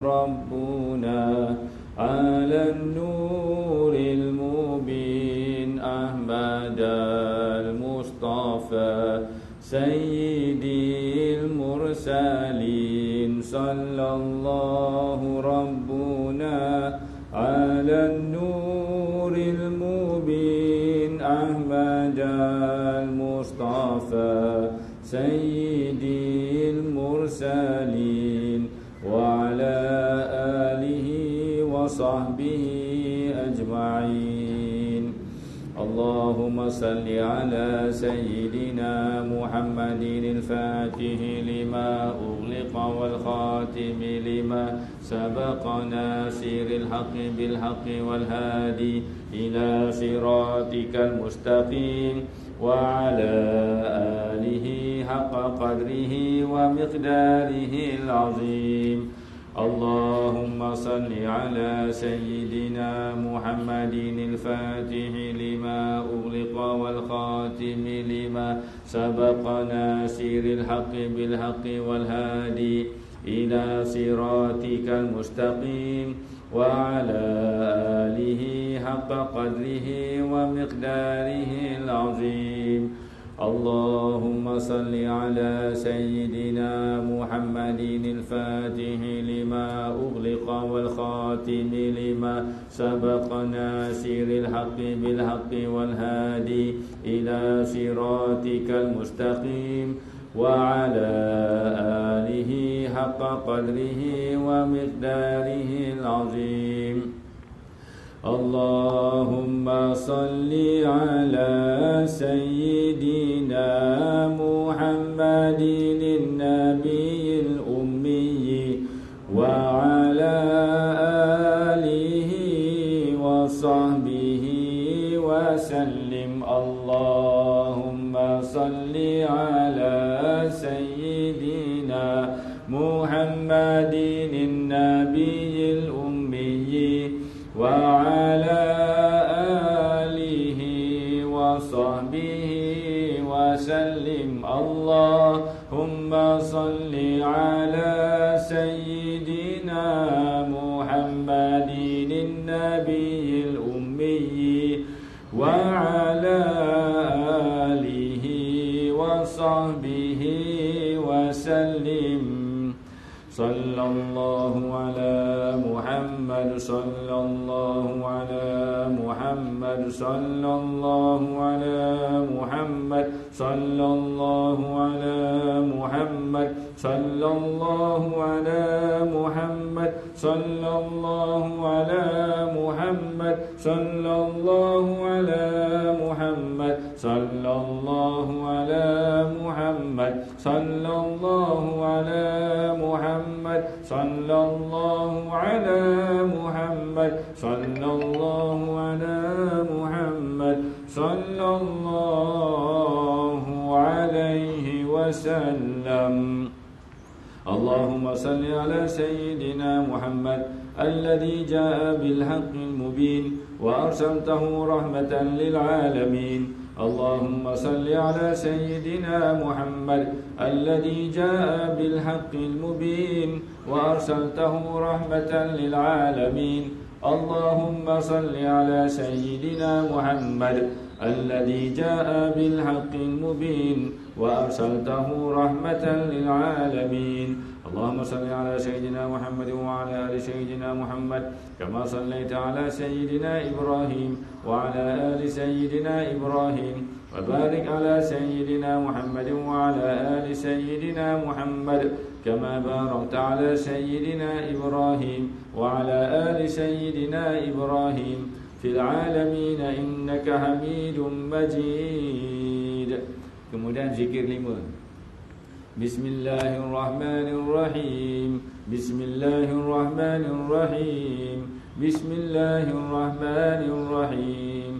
ربنا على النور المبين أحمد المصطفى سيدي المرسلين صلى الله ربنا على النور المبين أحمد المصطفى سيدي المرسلين وعلى آله وصحبه أجمعين. اللهم صل على سيدنا محمد الفاتح لما أغلق والخاتم لما سبق ناصر الحق بالحق والهادي إلى صراطك المستقيم وعلى آله حق قدره ومقداره العظيم. اللهم صل على سيدنا محمد الفاتح لما أغلق والخاتم لما سبق ناصر الحق بالحق والهادي إلى صراطك المستقيم وعلى آله حق قدره ومقداره العظيم. اللهم صل على سيدنا محمد الفاتح لما أغلق والخاتم لما سبق ناصر الحق بالحق والهادي إلى صراطك المستقيم وعلى آله حق قدره ومقداره العظيم. اللهم صل على سيدنا محمد النبي الأمي وعلى آله وصحبه وسلم. اللهم صل على سيدنا محمد النبي الأمي وعلى آله وصحبه وسلم. اللهم صل على سيدنا محمد النبي الأمي وعلى آله وصحبه وسلم. صلى الله على محمد صلى الله على محمد صلى الله على محمد صلى الله على محمد صلى الله على محمد صلى الله على محمد صلى الله على محمد صلى الله على محمد صلى الله على محمد صلى الله على محمد صلى الله على محمد صلى الله عليه وسلم. اللهم صل على سيدنا محمد الذي جاء بالحق المبين وأرسلته رحمة للعالمين. اللهم صل على سيدنا محمد الذي جاء بالحق المبين وأرسلته رحمة للعالمين. اللهم صل على سيدنا محمد الذي جاء بالحق المبين وأرسلته رحمة للعالمين. اللهم صل على سيدنا محمد وعلى آل سيدنا محمد كما صليت على سيدنا إبراهيم وعلى آل سيدنا إبراهيم وبارك على سيدنا محمد وعلى آل سيدنا محمد كما باركت على سيدنا إبراهيم وعلى آل سيدنا إبراهيم في العالمين إنك حميد مجيد. Kemudian zikir 5. Bismillahirrahmanirrahim. Bismillahirrahmanirrahim. Bismillahirrahmanirrahim.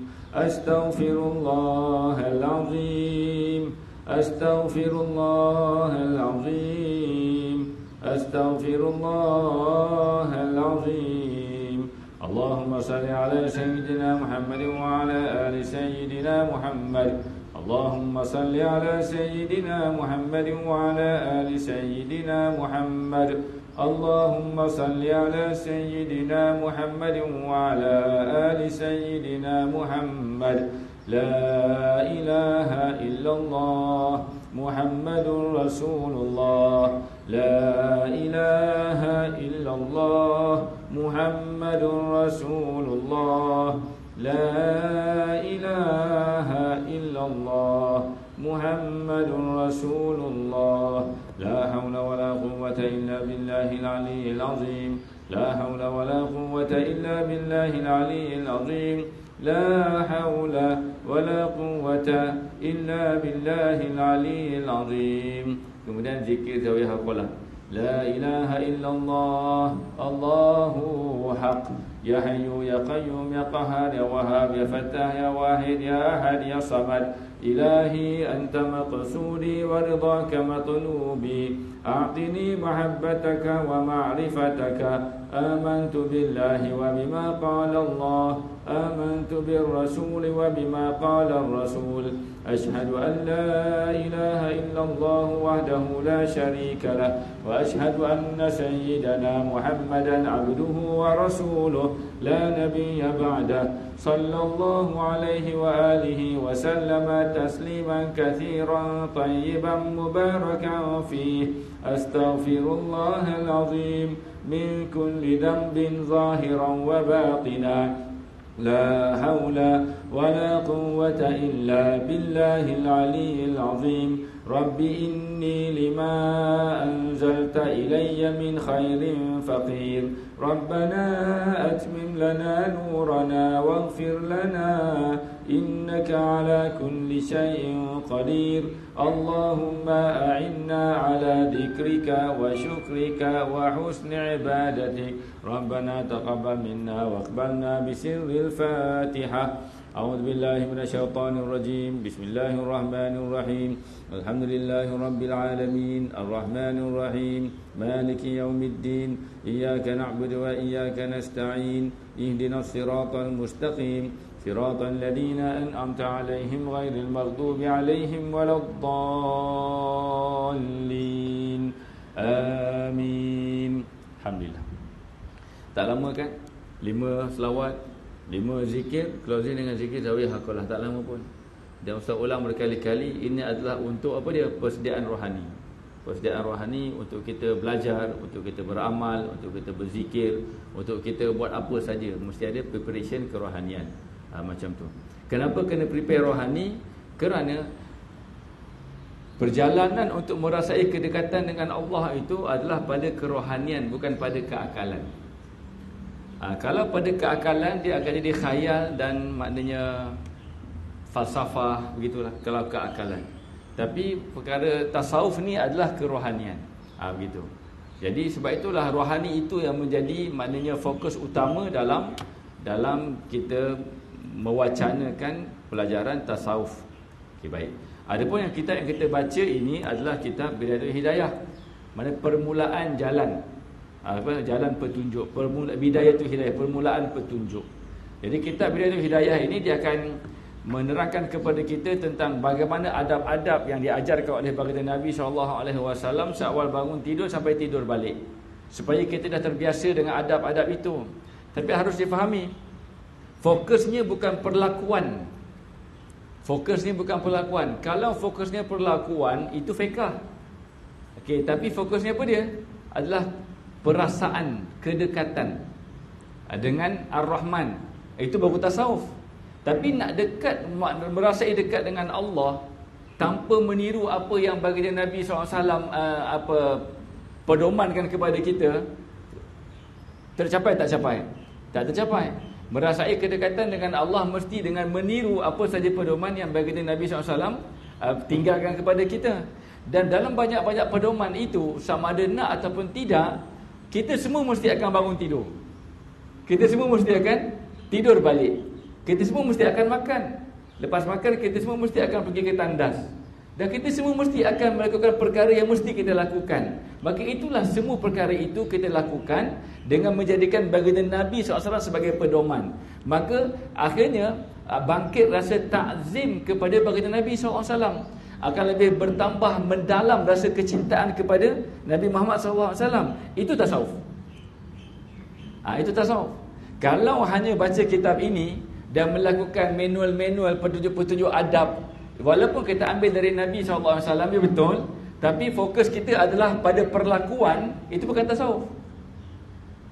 Astaghfirullahal azim. Astaghfirullahal azim. Astaghfirullahal azim. Allahumma salli ala sayyidina Muhammad wa ala ali sayyidina Muhammad. اللهم صل على سيدنا محمد وعلى آل سيدنا محمد اللهم صل على سيدنا محمد وعلى آل سيدنا محمد. لا إله إلا الله محمد رسول الله. لا إله إلا الله محمد رسول الله. لا إله إلا الله محمد رسول الله. لا حول ولا قوة إلا بالله العلي العظيم. لا حول ولا قوة إلا بالله العلي العظيم. لا حول ولا قوة إلا بالله العلي العظيم. Kemudian zikir zawiyah haqqalah. La ilaha illallah Allahu haq. Ya hayyu ya qayyum ya qahhar ya wahhab ya fattah ya wahid ya ahad ya samad. Ilahi anta maqsudi wa ridhaka matlubi. A'tini mahabbataka wa ma'rifataka. Amantu billahi wa bima qala Allah. Amantu birrasul wa bima qala ar-rasul. Ashhadu an la ilaha illallah wahdahu la sharika lah. Wa ashhadu anna sayyidana Muhammadan abduhu wa rasuluh. La nabiyya ba'dah. Sallallahu alaihi wa alihi wa sallama tasliman kathiran tayyiban mubarakan fih. Astaghfirullahal azim min kulli dhanbin zahiran wa batina. لا حول ولا قوة إلا بالله العلي العظيم. رب إني لما أنزلت إلي من خير فقير. ربنا أتمم لنا نورنا واغفر لنا إنك على كل شيء قدير. اللهم أعنا على ذكرك وشكرك وحسن عبادتك. ربنا تقبل منا واقبلنا بسر الفاتحة. أعوذ بالله من الشيطان الرجيم. بسم الله الرحمن الرحيم. الحمد لله رب العالمين الرحمن الرحيم مالك يوم الدين. إياك نعبد وإياك نستعين. اهدنا الصراط المستقيم صراط الذين أنعمت عليهم غير المغضوب عليهم ولا الضالين. آمين. Alhamdulillah. Tak lama kan? 5 selawat, 5 zikir, closing dengan zikir zawiyah haqqalah. Tak lama pun. Dan Ustaz ulang berkali-kali, ini adalah untuk apa dia? Persediaan rohani. Persediaan rohani untuk kita belajar, untuk kita beramal, untuk kita berzikir, untuk kita buat apa saja. Mesti ada preparation kerohanian. Macam tu. Kenapa kena prepare rohani? Kerana perjalanan untuk merasai kedekatan dengan Allah itu adalah pada kerohanian, bukan pada keakalan. Kalau pada keakalan, dia akan jadi khayal dan maknanya falsafah, begitulah kalau keakalan. Tapi perkara tasawuf ni adalah kerohanian. Begitu. Jadi sebab itulah rohani itu yang menjadi maknanya fokus utama dalam kita mewacanakan pelajaran tasawuf. Okey, baik. Adapun yang kita baca ini adalah kitab Bidayatul Hidayah. Mana permulaan jalan. Jalan petunjuk. Bidayatul Hidayah, permulaan petunjuk. Jadi kitab Bidayatul Hidayah ini dia akan menerangkan kepada kita tentang bagaimana adab-adab yang diajarkan oleh baginda Nabi SAW seawal bangun tidur sampai tidur balik. Supaya kita dah terbiasa dengan adab-adab itu. Tapi harus difahami, fokusnya bukan perlakuan. Fokusnya bukan perlakuan. Kalau fokusnya perlakuan, itu fiqh. Okey, tapi fokusnya apa dia? Adalah perasaan, kedekatan dengan Ar-Rahman. Itu baru tasawuf. Tapi nak dekat, merasai dekat dengan Allah tanpa meniru apa yang baginda Nabi SAW pedomankan kepada kita, tercapai tak capai? Tak tercapai. Merasai kedekatan dengan Allah mesti dengan meniru apa saja pedoman yang baginda Nabi SAW tinggalkan kepada kita. Dan dalam banyak-banyak pedoman itu, sama ada nak ataupun tidak, kita semua mesti akan bangun tidur. Kita semua mesti akan tidur balik. Kita semua mesti akan makan. Lepas makan, kita semua mesti akan pergi ke tandas. Dan kita semua mesti akan melakukan perkara yang mesti kita lakukan. Maka itulah semua perkara itu kita lakukan dengan menjadikan baginda Nabi SAW sebagai pedoman. Maka akhirnya bangkit rasa takzim kepada baginda Nabi SAW. akan lebih bertambah mendalam rasa kecintaan kepada Nabi Muhammad SAW. Itu tasawuf. Itu tasawuf. Kalau hanya baca kitab ini dan melakukan manual-manual petunjuk-petunjuk adab, walaupun kita ambil dari Nabi SAW, ya betul, tapi fokus kita adalah pada perlakuan, itu bukan tasawuf.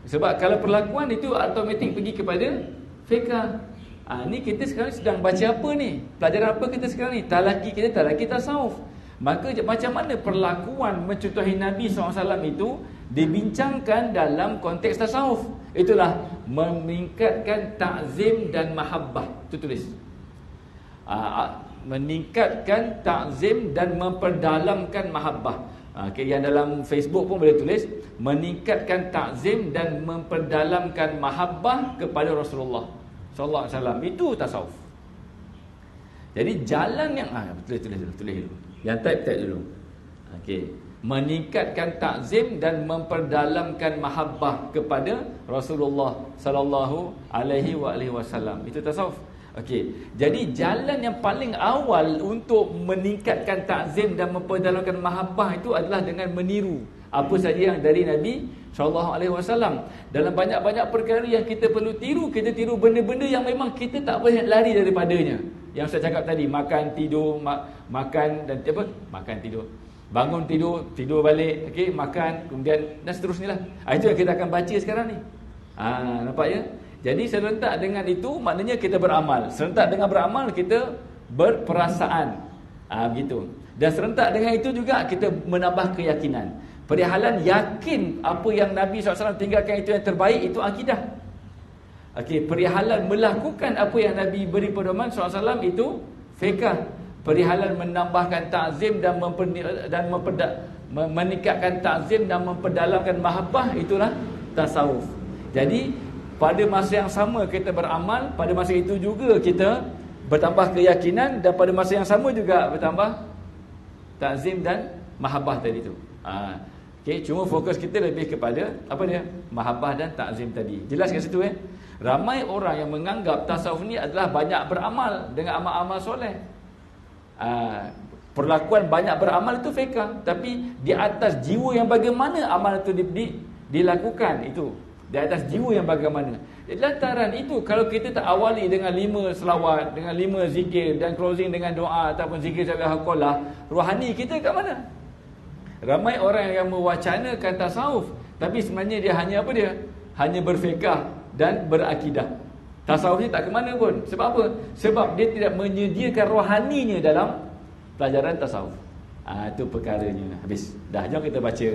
Sebab kalau perlakuan itu automatik pergi kepada fiqh. Ni kita sekarang sedang baca apa ni? Pelajaran apa kita sekarang ni? Talaki kita, talaki tasawuf. Maka macam mana perlakuan mencontohi Nabi SAW itu dibincangkan dalam konteks tasawuf? Itulah meningkatkan ta'zim dan mahabbah. Itu tulis. Meningkatkan ta'zim dan memperdalamkan mahabbah. Yang dalam Facebook pun boleh tulis meningkatkan ta'zim dan memperdalamkan mahabbah kepada Rasulullah sallallahu alaihi wasallam. Itu tasawuf. Jadi jalan yang tulis dulu. Yang type dulu. Okey. Meningkatkan ta'zim dan memperdalamkan mahabbah kepada Rasulullah sallallahu alaihi wasallam. Itu tasawuf. Okey. Jadi jalan yang paling awal untuk meningkatkan ta'zim dan memperdalamkan mahabbah itu adalah dengan meniru apa saja yang dari Nabi sallallahu alaihi wasallam. Dalam banyak-banyak perkara yang kita perlu tiru, kita tiru benda-benda yang memang kita tak boleh lari daripadanya. Yang saya cakap tadi, makan, tidur, makan dan apa? Makan, tidur. Bangun, tidur balik, okey, makan, kemudian dan seterusnya lah. Itu yang kita akan baca sekarang ni. Nampak ya? Jadi serentak dengan itu maknanya kita beramal. Serentak dengan beramal kita berperasaan. Begitu. Dan serentak dengan itu juga kita menambah keyakinan. Perihalan yakin apa yang Nabi SAW tinggalkan itu yang terbaik, itu akidah. Okey, perihalan melakukan apa yang Nabi beri pedoman SAW itu fiqh. Perihalan menambahkan ta'zim dan meningkatkan ta'zim dan memperdalamkan mahabbah, itulah tasawuf. Jadi pada masa yang sama kita beramal, pada masa itu juga kita bertambah keyakinan, dan pada masa yang sama juga bertambah ta'zim dan mahabbah tadi tu. Okey, cuma fokus kita lebih kepada apa dia? Mahabbah dan ta'zim tadi. Jelas kat situ Ramai orang yang menganggap tasawuf ni adalah banyak beramal dengan amal-amal soleh. Perlakuan banyak beramal itu fiqh, tapi di atas jiwa yang bagaimana amal itu dilakukan, itu di atas jiwa yang bagaimana. Lantaran itu, kalau kita tak awali dengan 5 selawat, dengan 5 zikir dan closing dengan doa ataupun zikir sabihaqqallah, rohani kita kat mana? Ramai orang yang mewacanakan tasawuf, tapi sebenarnya dia hanya apa dia? Hanya berfiqh dan berakidah. Tasawufnya tak ke mana pun. Sebab apa? Sebab dia tidak menyediakan rohaninya dalam pelajaran tasawuf. Itu perkaranya. Habis. Dah, jom kita baca.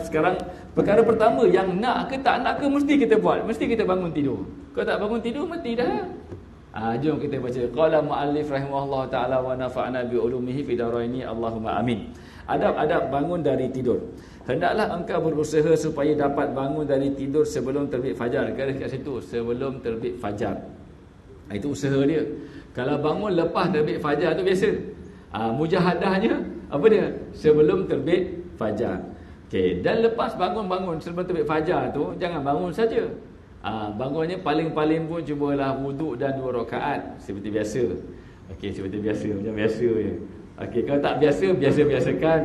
Sekarang perkara pertama, yang nak ke tak nak ke mesti kita buat. Mesti kita bangun tidur. Kalau tak bangun tidur, mati dah. Jom kita baca. Qala muallif rahimahullah ta'ala wa nafa'na bi ulumihi fi daraini Allahumma amin. Adab-adab bangun dari tidur. Hendaklah engkau berusaha supaya dapat bangun dari tidur sebelum terbit fajar. Garis kat situ, sebelum terbit fajar. Itu usaha dia. Kalau bangun lepas terbit fajar tu biasa. Mujahadahnya apa dia? Sebelum terbit fajar. Okey, dan lepas bangun sebelum terbit fajar tu, jangan bangun saja. Bangunnya paling-paling pun cubalah wuduk dan 2 rakaat seperti biasa. Okey, seperti biasa, macam biasa je. Okey, kalau tak biasa-biasakan.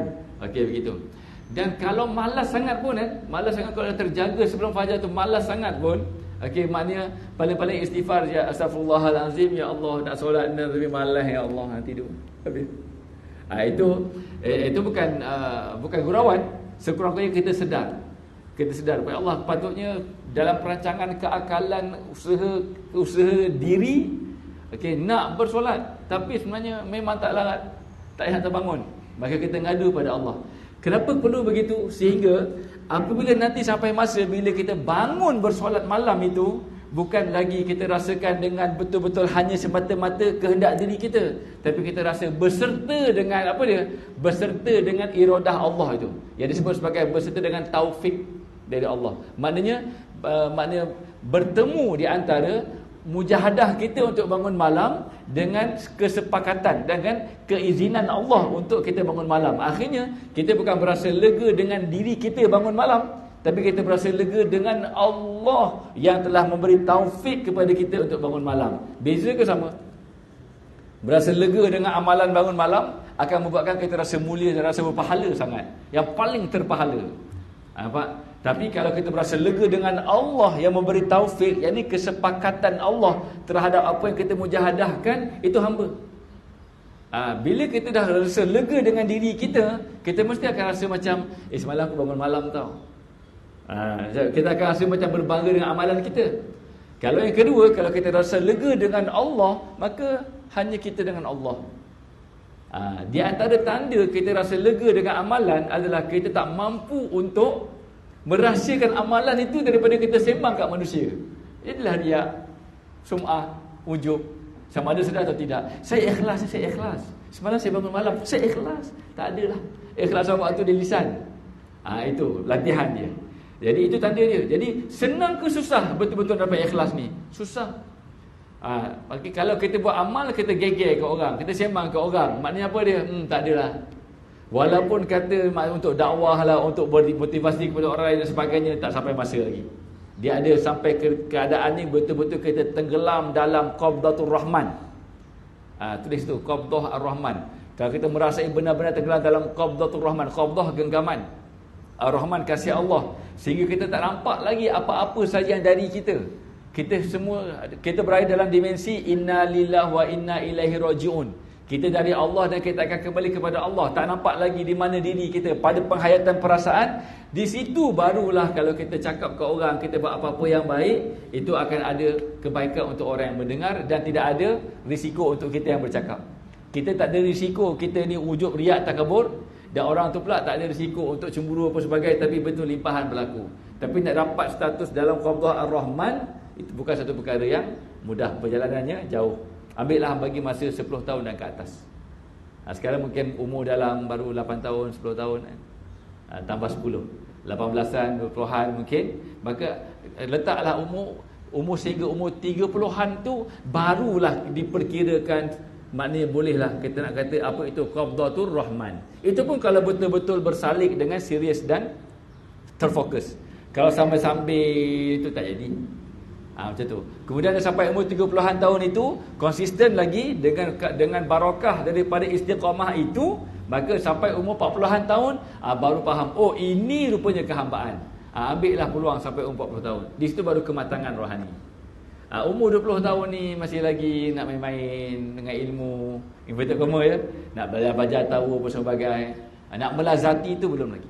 Okey, begitu. Dan kalau malas sangat pun malas sangat, kalau terjaga sebelum fajar tu malas sangat pun, okey, maknanya paling-paling istighfar, ya astaghfirullahalazim, ya Allah, nak solat ni tapi malas, ya Allah, nak tidur. Habis. Itu bukan gurauan. Sekurang-kurangnya kita sedar. Kita sedar bahawa Allah patutnya dalam perancangan keakalan usaha diri, okey, nak bersolat, tapi sebenarnya memang tak larat, tak nak terbangun. Maka kita ngadu pada Allah. Kenapa perlu begitu? Sehingga apabila nanti sampai masa bila kita bangun bersolat malam itu, bukan lagi kita rasakan dengan betul-betul hanya semata-mata kehendak diri kita, tapi kita rasa berserta dengan apa dia? Berserta dengan iradah Allah itu. Yang disebut sebagai berserta dengan taufik dari Allah. Maknanya bertemu di antara mujahadah kita untuk bangun malam dengan kesepakatan, dengan keizinan Allah untuk kita bangun malam. Akhirnya kita bukan berasa lega dengan diri kita bangun malam, tapi kita berasa lega dengan Allah yang telah memberi taufik kepada kita untuk bangun malam. Beza ke sama? Berasa lega dengan amalan bangun malam akan membuatkan kita rasa mulia dan rasa berpahala sangat. Yang paling terpahala. Nampak? Tapi kalau kita berasa lega dengan Allah yang memberi taufik, yakni kesepakatan Allah terhadap apa yang kita mujahadahkan, itu hamba. Bila kita dah rasa lega dengan diri kita, kita mesti akan rasa macam, semalam aku bangun malam tau. Kita akan rasa macam berbangga dengan amalan kita. Kalau yang kedua, kalau kita rasa lega dengan Allah, maka hanya kita dengan Allah. Di antara tanda kita rasa lega dengan amalan adalah kita tak mampu untuk merahsiakan amalan itu daripada kita sembang kat manusia. Inilah riak, sum'ah, ujub. Sama ada sedar atau tidak. Saya ikhlas. Semalam saya bangun malam, saya ikhlas. Tak adalah. Ikhlas waktu di lisan. Itu latihan dia. Jadi itu tanda dia. Jadi senang ke susah betul-betul dapat ikhlas ni? Susah. Kalau kita buat amal, kita geger ke orang, kita sembang ke orang, maknanya apa dia? Tak adalah. Walaupun kata untuk dakwah lah, untuk motivasi kepada orang lain dan sebagainya, tak sampai masa lagi. Dia ada sampai keadaan ni betul-betul kita tenggelam dalam Qabdatur Rahman. Tulis tu, Qabdah Ar-Rahman. Kalau kita merasai benar-benar tenggelam dalam Qabdatur Rahman, Qabdah genggaman, Ar-Rahman kasih Allah, sehingga kita tak nampak lagi apa-apa saja yang dari kita. Kita berada dalam dimensi inna lillahi wa inna ilaihi rajiun. Kita dari Allah dan kita akan kembali kepada Allah. Tak nampak lagi di mana diri kita pada penghayatan perasaan. Di situ barulah kalau kita cakap ke orang, kita buat apa-apa yang baik, itu akan ada kebaikan untuk orang yang mendengar dan tidak ada risiko untuk kita yang bercakap. Kita tak ada risiko kita ni ujub, riak, takabur, dan orang tu pula tak ada risiko untuk cemburu apa sebagainya, tapi betul limpahan berlaku. Tapi nak dapat status dalam Qabdah Ar-Rahman, itu bukan satu perkara yang mudah, perjalanannya jauh. Ambillah bagi masa 10 tahun dan ke atas. Sekarang mungkin umur dalam baru 8 tahun, 10 tahun, tambah 10, 18-an, 20-an mungkin. Maka letaklah umur sehingga umur 30-an tu barulah diperkirakan, maknanya bolehlah kita nak kata apa itu Qabdatur Rahman. Itu pun kalau betul-betul bersalik dengan serius dan terfokus. Kalau sambil-sambil itu tak jadi. Macam tu. Kemudian sampai umur 30-an tahun itu konsisten lagi dengan barakah daripada istiqamah itu, maka sampai umur 40-an tahun baru faham, oh ini rupanya kehambaan. Ambillah peluang sampai umur 40 tahun. Di situ baru kematangan rohani. Umur 20 tahun ni masih lagi nak main-main dengan ilmu, inverted comma ya, nak belajar tahu apa sebagainya. Nak melazati itu belum lagi.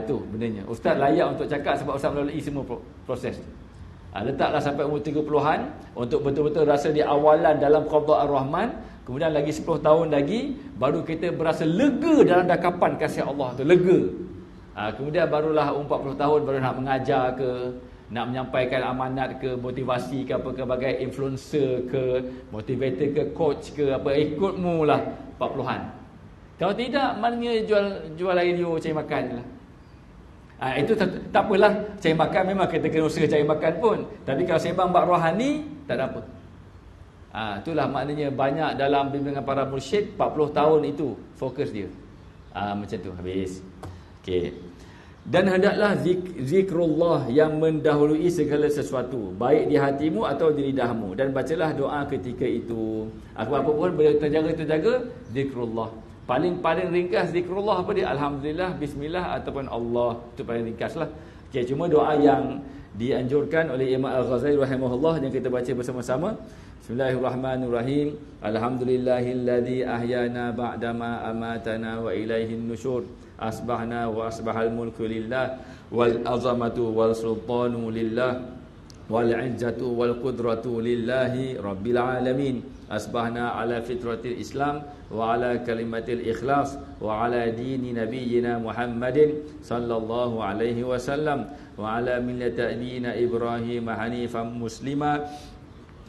Itu benarnya. Ustaz layak untuk cakap sebab ustaz melalui semua proses. Letaklah sampai umur 30-an untuk betul-betul rasa di awalan dalam Qabdah Ar-Rahman. Kemudian lagi 10 tahun lagi baru kita berasa lega dalam dakapan kasih Allah tu, lega. Kemudian barulah umur 40 tahun baru nak mengajar ke, nak menyampaikan amanat ke, motivasi ke, apa ke, bagai influencer ke, motivator ke, coach ke, apa, ikutmu lah 40-an. Kalau tidak, maknanya jual air liur cari makan lah. Itu tak apalah, cari makan memang kita kena usaha cari makan pun. Tapi kalau sembang bab rohani, tak ada apa. Itulah maknanya banyak dalam bimbingan para mursyid 40 tahun itu fokus dia. Macam tu habis. Okey. Dan hendaklah zikrullah yang mendahului segala sesuatu, baik di hatimu atau di lidahmu, dan bacalah doa ketika itu. Apa-apa pun boleh terjaga zikrullah. Paling ringkas zikrullah apa dia? Alhamdulillah, bismillah ataupun Allah. Itu paling ringkaslah. Okey, cuma doa yang dianjurkan oleh Imam Al-Ghazali rahimahullah yang kita baca bersama-sama. Bismillahirrahmanirrahim. Alhamdulillahilladzi ahyana ba'dama amatana wa ilaihin nusyur. Asbahna wa asbahal mulku lillah wal azamatu wal sultanu lillah wal izzatu wal qudratu lillahi rabbil alamin. Asbahna ala fitratil Islam wa ala kalimatil ikhlas wa ala dini nabiyyina Muhammadin sallallahu alaihi wasallam wa ala millati abina Ibrahim hanifan muslima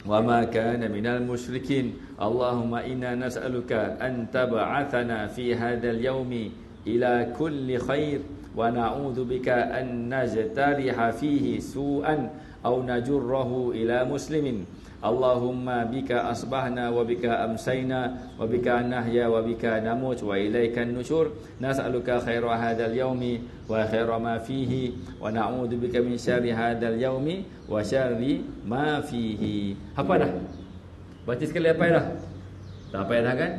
wa ma kana minal musyrikin. Allahumma inna nas'aluka an tab'athana fi hadzal yaumi ila kulli khair wa na'udzu bika an najtariha fihi su'an aw najurrahu ila muslimin. Allahumma bika asbahna wa bika amsayna wa bika nahya wa bika namut wa ilaikan nusyur. Nas'aluka khaira hadzal yaumi wa khaira ma fihi wa na'udzu bika min syarri hadzal yaumi wa syarri ma fihi. Apa dah? Baca sekali apa dah? Tak apa dah kan?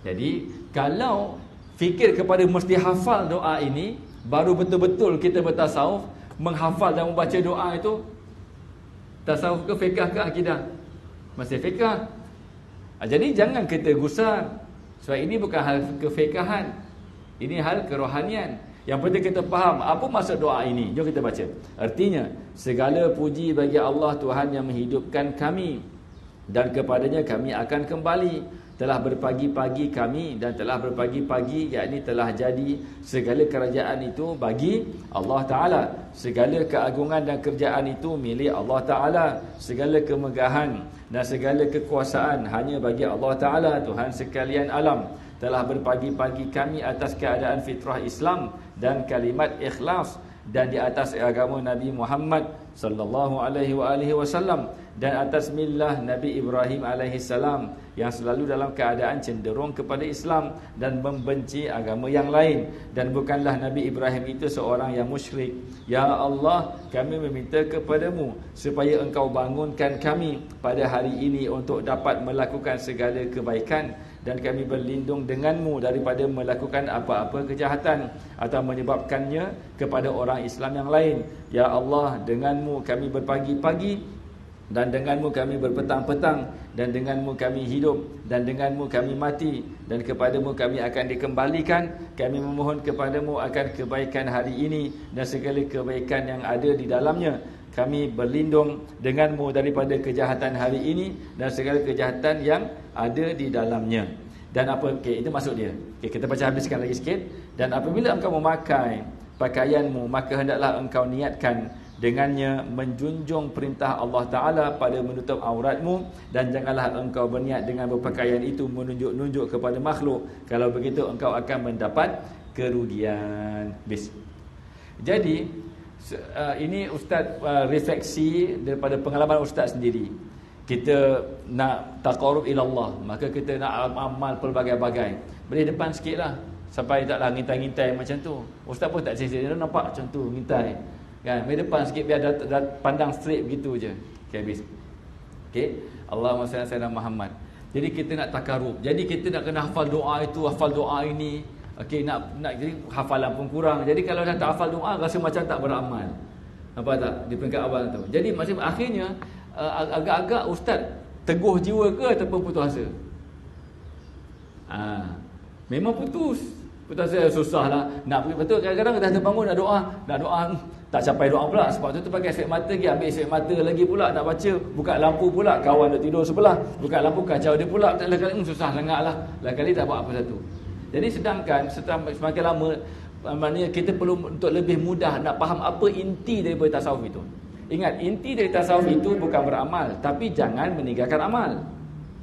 Jadi Kalau fikir kepada mesti hafal doa ini, baru betul-betul kita bertasawuf, menghafal dan membaca doa itu. Tasawuf ke fiqh ke akidah? Masih fiqh. Jadi jangan kita gusar, sebab ini bukan hal kefiqahan, ini hal kerohanian. Yang penting kita faham apa maksud doa ini. Jom kita baca. Artinya, segala puji bagi Allah Tuhan yang menghidupkan kami, dan kepadanya kami akan kembali. Telah berpagi-pagi kami, dan telah berpagi-pagi, yakni telah jadi segala kerajaan itu bagi Allah Ta'ala. Segala keagungan dan kerjaan itu milik Allah Ta'ala. Segala kemegahan dan segala kekuasaan hanya bagi Allah Ta'ala, Tuhan sekalian alam. Telah berpagi-pagi kami atas keadaan fitrah Islam dan kalimat ikhlas, dan di atas agama Nabi Muhammad sallallahu alaihi wasallam, dan atas millah Nabi Ibrahim alaihi salam, yang selalu dalam keadaan cenderung kepada Islam dan membenci agama yang lain. Dan bukanlah Nabi Ibrahim itu seorang yang musyrik. Ya Allah, kami meminta kepadamu supaya engkau bangunkan kami pada hari ini untuk dapat melakukan segala kebaikan, dan kami berlindung denganmu daripada melakukan apa-apa kejahatan atau menyebabkannya kepada orang Islam yang lain. Ya Allah, denganmu kami berpagi-pagi, dan denganmu kami berpetang-petang, dan denganmu kami hidup, dan denganmu kami mati, dan kepadamu kami akan dikembalikan. Kami memohon kepadamu akan kebaikan hari ini dan segala kebaikan yang ada di dalamnya. Kami berlindung denganmu daripada kejahatan hari ini dan segala kejahatan yang ada di dalamnya. Dan apa, itu maksud dia. Kita baca habiskan lagi sikit. Dan apabila engkau memakai pakaianmu, maka hendaklah engkau niatkan dengannya menjunjung perintah Allah Ta'ala pada menutup auratmu, dan janganlah engkau berniat dengan berpakaian itu menunjuk-nunjuk kepada makhluk. Kalau begitu engkau akan mendapat kerugian. Jadi ini Ustaz refleksi daripada pengalaman Ustaz sendiri. Kita nak taqarrub ila Allah, maka kita nak amal pelbagai-bagai. Beri depan sikit lah, sampai taklah ngintai-ngintai macam tu. Ustaz pun tak sisi, dia nampak macam tu, ngintai kan, beri depan sikit biar pandang straight begitu je. Okay, habis. Okay, Allahumma salli ala sayyidina Muhammad. Jadi kita nak takarrub, jadi kita nak kena hafal doa itu, hafal doa ini. Okey, nak jadi hafalan pun kurang. Jadi kalau dah tak hafal doa, rasa macam tak beramal. Nampak tak di peringkat awal tu. Jadi macam akhirnya agak-agak ustaz teguh jiwa ke ataupun putus asa? Memang putus asa, susah lah nak pergi. Betul, kadang-kadang dah terbangun nak doa tak capai doa pula. Sebab tu pakai air mata lagi, ambil air mata lagi pula nak baca, buka lampu pula, kawan dah tidur sebelah, buka lampu kacau dia pula. Kali susah sangat lah. Lain kali tak buat apa satu. Jadi sedangkan semakin lama, maknanya kita perlu untuk lebih mudah nak faham apa inti daripada tasawuf itu. Ingat, inti dari tasawuf itu bukan beramal, tapi jangan meninggalkan amal.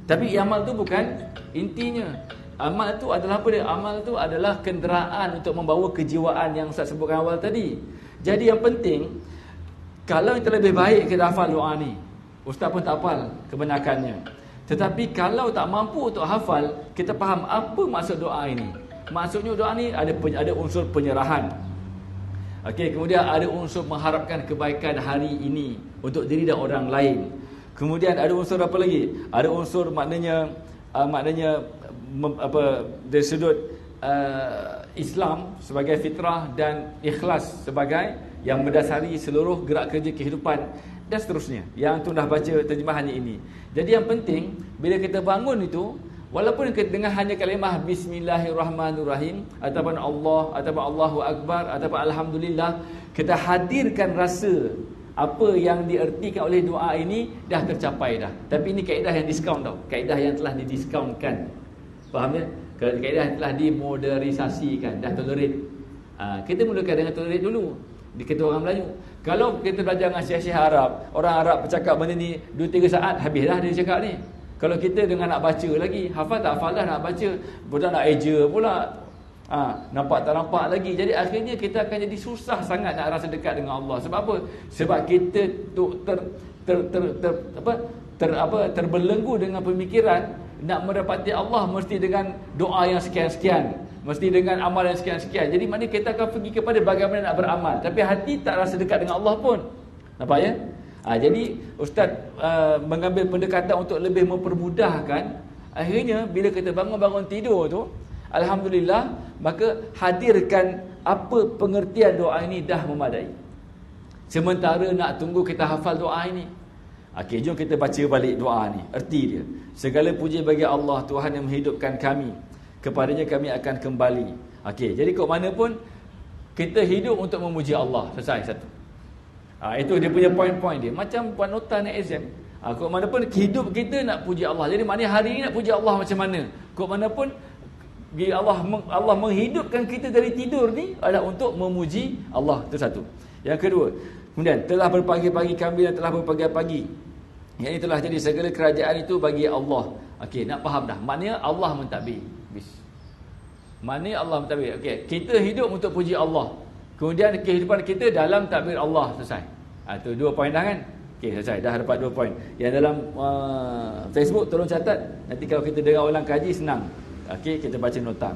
Tapi amal tu bukan intinya. Amal tu adalah apa dia? Amal tu adalah kenderaan untuk membawa kejiwaan yang Ustaz sebutkan awal tadi. Jadi yang penting, kalau kita lebih baik kita hafal doa ni. Ustaz pun tak hafal kebenakannya. Tetapi kalau tak mampu untuk hafal, kita faham apa maksud doa ini. Maksudnya doa ni ada unsur penyerahan. Okey, kemudian ada unsur mengharapkan kebaikan hari ini untuk diri dan orang lain. Kemudian ada unsur apa lagi? Ada unsur maknanya dari sudut Islam sebagai fitrah dan ikhlas sebagai yang mendasari seluruh gerak kerja kehidupan dan seterusnya. Yang tu dah baca terjemahannya ini. Jadi yang penting bila kita bangun itu, walaupun dengan hanya kalimah Bismillahirrahmanirrahim ataupun Allah ataupun Allahu Akbar ataupun Alhamdulillah, kita hadirkan rasa apa yang diertikan oleh doa ini dah tercapai dah. Tapi ini kaedah yang diskaun tau. Kaedah yang telah didiskaunkan. Faham ya? Kaedah yang telah dimoderisasikan, dah tolerate. Kita mulakan dengan tolerate dulu. Kita orang Melayu. Kalau kita belajar dengan syekh-syekh Arab, orang Arab bercakap benda ni 2-3 saat, habislah dia cakap ni. Kalau kita dengan nak baca lagi, hafal tak hafal dah nak baca, budak nak eja pula. Nampak tak nampak lagi. Jadi akhirnya kita akan jadi susah sangat nak rasa dekat dengan Allah. Sebab apa? Sebab kita terbelenggu dengan pemikiran nak mendapati Allah mesti dengan doa yang sekian-sekian, mesti dengan amal yang sekian-sekian. Jadi maknanya kita akan pergi kepada bagaimana nak beramal, tapi hati tak rasa dekat dengan Allah pun. Nampak ya? Jadi Ustaz mengambil pendekatan untuk lebih mempermudahkan. Akhirnya bila kita bangun tidur tu, Alhamdulillah, maka hadirkan apa pengertian doa ini dah memadai. Sementara nak tunggu kita hafal doa ini. Okey, jom kita baca balik doa ni. Erti dia. Segala puji bagi Allah, Tuhan yang menghidupkan kami. Kepadanya kami akan kembali. Okey, jadi kat mana pun kita hidup untuk memuji Allah. Selesai satu. Itu dia punya poin-poin dia. Macam buat nota nak exam. Kat mana pun hidup kita nak puji Allah. Jadi maknanya hari ini nak puji Allah macam mana? Kat mana pun Allah menghidupkan kita dari tidur ni adalah untuk memuji Allah. Itu satu. Yang kedua, kemudian telah berpagi-pagi kami dan telah berpagi-pagi. Yang ini telah jadi segala kerajaan itu bagi Allah. Okey, nak faham dah. Maknanya Allah mentadbir. Maknanya Allah mentadbir. Okey, kita hidup untuk puji Allah. Kemudian kehidupan kita dalam takbir Allah. Selesai. Itu 2 poin dah kan? Okey, selesai. Dah dapat 2 poin. Yang dalam Facebook tolong catat. Nanti kalau kita dengar ulang kaji senang. Okey, kita baca nota.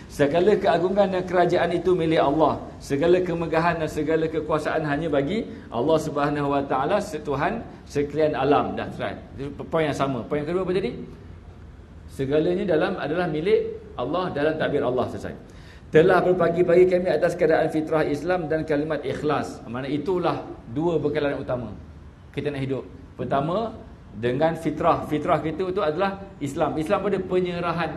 Segala keagungan dan kerajaan itu milik Allah. Segala kemegahan dan segala kekuasaan hanya bagi Allah Subhanahu Wa Taala, Tuhan sekalian alam. Dah selesai. Itu poin yang sama. Poin yang kedua apa tadi? Segalanya adalah milik Allah dalam takbir Allah. Selesai. Telah berpagi-pagi kami atas keadaan fitrah Islam dan kalimat ikhlas. Maksudnya itulah 2 bekalan utama kita nak hidup. Pertama, dengan fitrah. Fitrah kita itu adalah Islam. Islam pada penyerahan.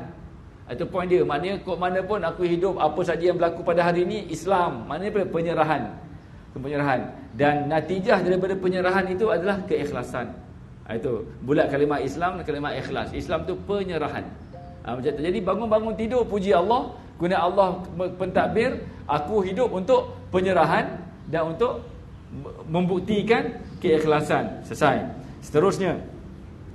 Itu poin dia. Maknanya kok mana pun aku hidup, apa saja yang berlaku pada hari ini, Islam. Maknanya pada penyerahan. Dan natijah daripada penyerahan itu adalah keikhlasan. Itu bulat kalimah Islam dan kalimah ikhlas. Islam tu penyerahan. Macam tu. Jadi bangun-bangun tidur puji Allah, guna Allah pentadbir, aku hidup untuk penyerahan dan untuk membuktikan keikhlasan. Selesai. Seterusnya,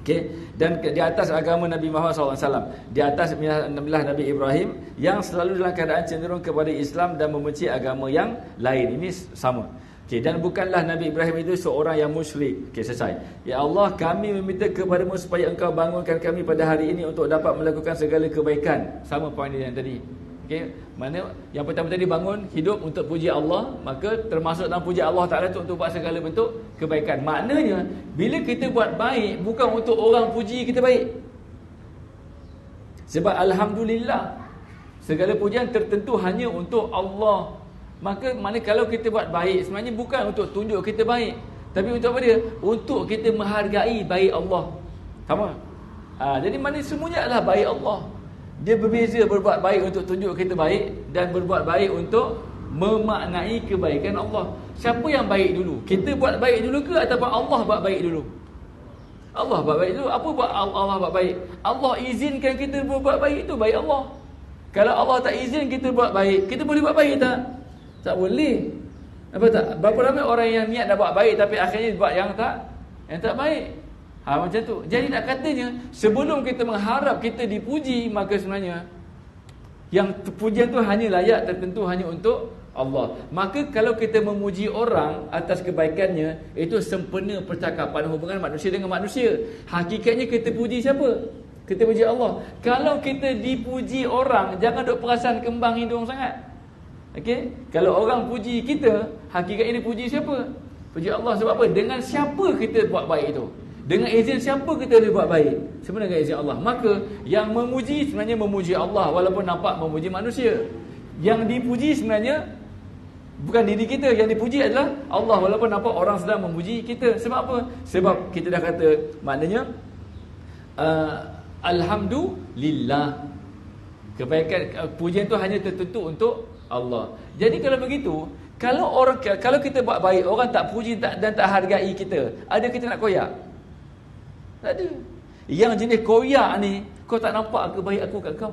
okey, dan di atas agama Nabi Muhammad SAW, di atas milah Nabi Ibrahim yang selalu dalam keadaan cenderung kepada Islam dan membenci agama yang lain. Ini sama. Okey, dan bukanlah Nabi Ibrahim itu seorang yang musyrik. Okey, selesai. Ya Allah, kami meminta kepadamu supaya engkau bangunkan kami pada hari ini untuk dapat melakukan segala kebaikan. Sama poin dia yang tadi. Okey, mana yang pertama tadi bangun hidup untuk puji Allah, maka termasuk dalam puji Allah Taala itu untuk buat segala bentuk kebaikan. Maknanya bila kita buat baik bukan untuk orang puji kita baik. Sebab alhamdulillah segala pujian tertentu hanya untuk Allah. Maka mana kalau kita buat baik sebenarnya bukan untuk tunjuk kita baik, tapi untuk apa dia? Untuk kita menghargai baik Allah. Sama. Jadi mana semuanya adalah baik Allah. Dia berbeza berbuat baik untuk tunjuk kita baik dan berbuat baik untuk memaknai kebaikan Allah. Siapa yang baik dulu? Kita buat baik dulu ke ataupun Allah buat baik dulu? Allah buat baik dulu. Apa buat Allah buat baik? Allah izinkan kita berbuat baik, itu baik Allah. Kalau Allah tak izin kita buat baik, kita boleh buat baik tak? Tak boleh. Apa tak? Berapa ramai orang yang niat dah buat baik tapi akhirnya buat yang tak baik. Macam tu. Jadi nak katanya, sebelum kita mengharap kita dipuji, maka sebenarnya yang pujian tu hanya layak tertentu hanya untuk Allah. Maka kalau kita memuji orang atas kebaikannya, itu sempurna percakapan hubungan manusia dengan manusia. Hakikatnya kita puji siapa? Kita puji Allah. Kalau kita dipuji orang, jangan duk perasan kembang hidung sangat. Okey? Kalau orang puji kita, hakikatnya dia puji siapa? Puji Allah. Sebab apa? Dengan siapa kita buat baik itu? Dengan izin siapa kita boleh buat baik? Sebenarnya dengan izin Allah. Maka yang memuji sebenarnya memuji Allah, walaupun nampak memuji manusia. Yang dipuji sebenarnya bukan diri kita, yang dipuji adalah Allah, walaupun nampak orang sedang memuji kita. Sebab apa? Sebab kita dah kata, maknanya alhamdulillah, kebaikan pujian tu hanya tertentu untuk Allah. Jadi kalau begitu, kalau kita buat baik, orang tak puji dan tak hargai kita, ada kita nak koyak? Tak ada. Yang jenis koyak ni, kau tak nampak ke baik aku kat kau?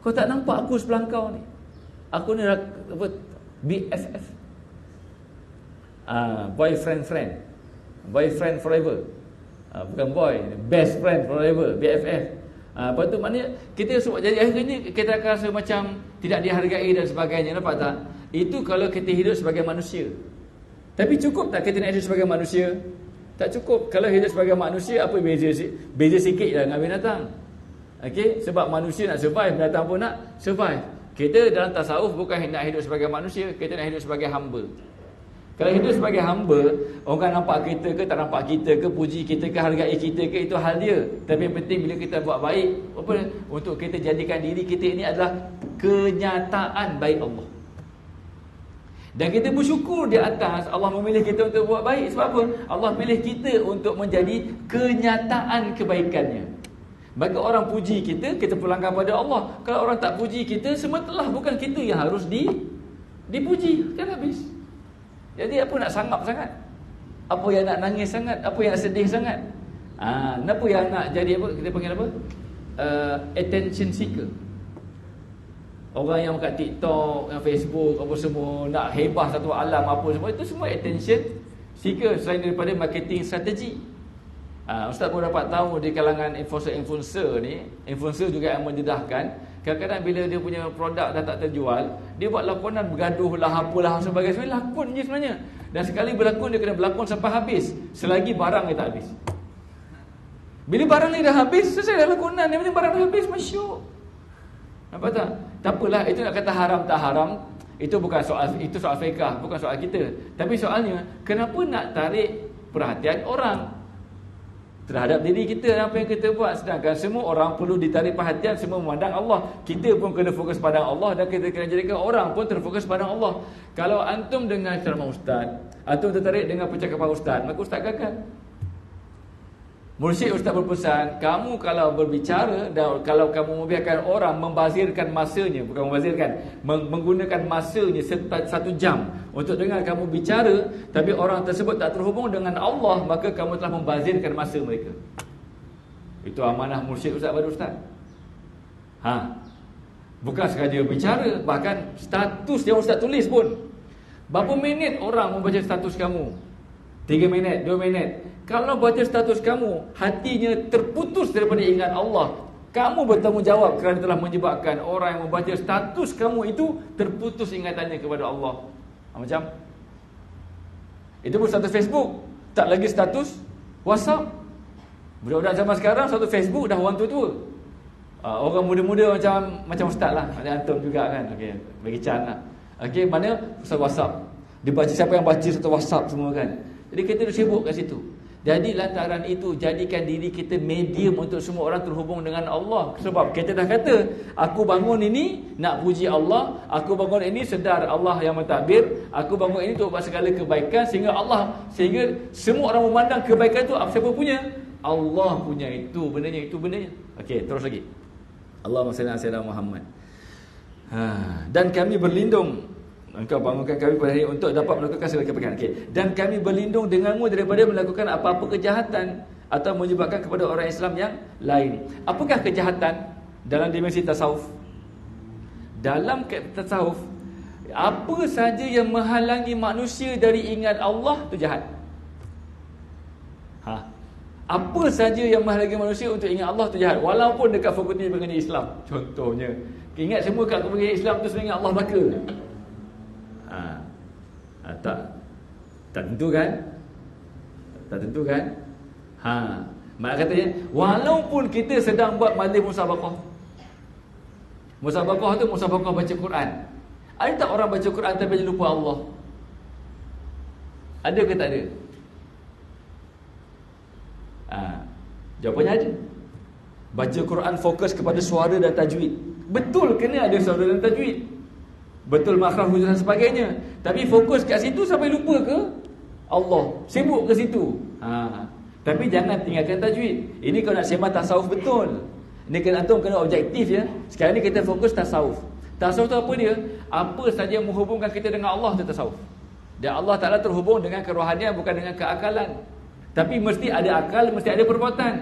Kau tak nampak aku sebelah kau ni? Aku ni apa? BFF. Boyfriend forever. Bukan boy, best friend forever, BFF. Lepas tu maknanya kita sebab jadi akhirnya kita akan rasa macam tidak dihargai dan sebagainya. Nampak tak? Itu kalau kita hidup sebagai manusia. Tapi cukup tak kita nak hidup sebagai manusia? Tak cukup. Kalau hidup sebagai manusia, apa beza sikit lah dengan binatang. Okey, sebab manusia nak survive, binatang pun nak survive. Kita dalam tasawuf bukan nak hidup sebagai manusia, kita nak hidup sebagai hamba. Kalau hidup sebagai hamba, orang nampak kita ke, tak nampak kita ke, puji kita ke, hargai kita ke, itu hal dia. Tapi yang penting bila kita buat baik, apa, untuk kita jadikan diri kita ini adalah kenyataan baik Allah. Dan kita bersyukur di atas Allah memilih kita untuk buat baik. Sebab apa? Allah pilih kita untuk menjadi kenyataan kebaikannya. Maka orang puji kita, kita pulangkan pada Allah. Kalau orang tak puji kita, semestilah bukan kita yang harus dipuji. Kan habis. Jadi apa nak sangap sangat? Apa yang nak nangis sangat? Apa yang nak sedih sangat? Kenapa yang nak jadi apa? Kita panggil apa? Attention seeker. Orang yang kat TikTok, yang Facebook, apa semua, nak hebah satu alam apa semua, itu semua attention seeker selain daripada marketing strategi. Ustaz pun dapat tahu di kalangan influencer ni, influencer juga yang mendedahkan. Kadang-kadang bila dia punya produk dah tak terjual, dia buat lakonan bergaduh lah, apalah sebagainya. Lakon je sebenarnya. Dan sekali berlakon, dia kena berlakon sampai habis, selagi barang dia tak habis. Bila barang ni dah habis, selesai dah lakonan. Yang penting barang dah habis, masyuk. Nampak tak? Tak apalah, itu nak kata haram tak haram, itu bukan soal, itu soal fiqh, bukan soal kita. Tapi soalnya, kenapa nak tarik perhatian orang terhadap diri kita dan apa yang kita buat? Sedangkan semua orang perlu ditarik perhatian, semua memandang Allah. Kita pun kena fokus pada Allah, dan kita kena jadikan orang pun terfokus pada Allah. Kalau antum dengar ceramah ustaz, antum tertarik dengan percakapan ustaz, maka ustaz gagal. Mursyid ustaz berpesan, kamu kalau berbicara dan kalau kamu membiarkan orang membazirkan masanya, bukan membazirkan, menggunakan masanya 1 jam untuk dengar kamu bicara, tapi orang tersebut tak terhubung dengan Allah, maka kamu telah membazirkan masa mereka. Itu amanah mursyid ustaz pada ustaz. Bukan sekadar bicara, bahkan status yang ustaz tulis pun. Berapa minit orang membaca status kamu? 3 minit, 2 minit. Kalau baca status kamu, hatinya terputus daripada ingat Allah, kamu bertanggungjawab kerana telah menyebabkan orang yang membaca status kamu itu terputus ingatannya kepada Allah. Macam itu pun status Facebook, tak lagi status WhatsApp. Budak-budak zaman sekarang status Facebook dah orang tua-tua. Orang muda-muda macam ustaz lah, ada antum juga kan. Okey, bagi can lah. Okey, mana status WhatsApp. Dia baca, siapa yang baca status WhatsApp semua kan. Jadi kita dah sibuk kat situ. Jadi lantaran itu, jadikan diri kita medium untuk semua orang terhubung dengan Allah. Sebab kita dah kata, aku bangun ini nak puji Allah, aku bangun ini sedar Allah yang mentadbir, aku bangun ini untuk buat segala kebaikan, sehingga semua orang memandang kebaikan itu siapa punya? Allah punya. Itu benarnya. Okey, terus lagi. Allahumma salli ala sayyidina Muhammad. Dan kami berlindung, engkau bangunkan kami pada hari untuk dapat melakukan segala kebaikan. Dan kami berlindung denganmu daripada melakukan apa-apa kejahatan atau menyebabkan kepada orang Islam yang lain. Apakah kejahatan dalam dimensi tasawuf? Dalam tasawuf, apa saja yang menghalangi manusia dari ingat Allah itu jahat. Apa saja yang menghalangi manusia untuk ingat Allah itu jahat. Walaupun dekat fakulti pengajian Islam, contohnya, ingat semua kat pengajian Islam tu sebenarnya Allah baka. Tak tentu kan? Tak tentu kan? Mak katanya, walaupun kita sedang buat majlis musabaqah. Musabaqah tu musabaqah baca Quran. Ada tak orang baca Quran tapi lupa Allah? Ada ke tak ada? Jawapannya ada. Baca Quran fokus kepada suara dan tajwid. Betul kena ada suara dan tajwid, betul makhraj hujung dan sebagainya, tapi fokus kat situ sampai lupa ke Allah, sibuk ke situ. Tapi jangan tinggalkan tajwid. Ini kalau nak sembang tasawuf betul. Ini kena antum kena objektif ya. Sekarang ni kita fokus tasawuf. Tasawuf tu apa dia? Apa saja yang menghubungkan kita dengan Allah tu tasawuf. Dan Allah Ta'ala terhubung dengan kerohanian, bukan dengan keakalan. Tapi mesti ada akal, mesti ada perbuatan.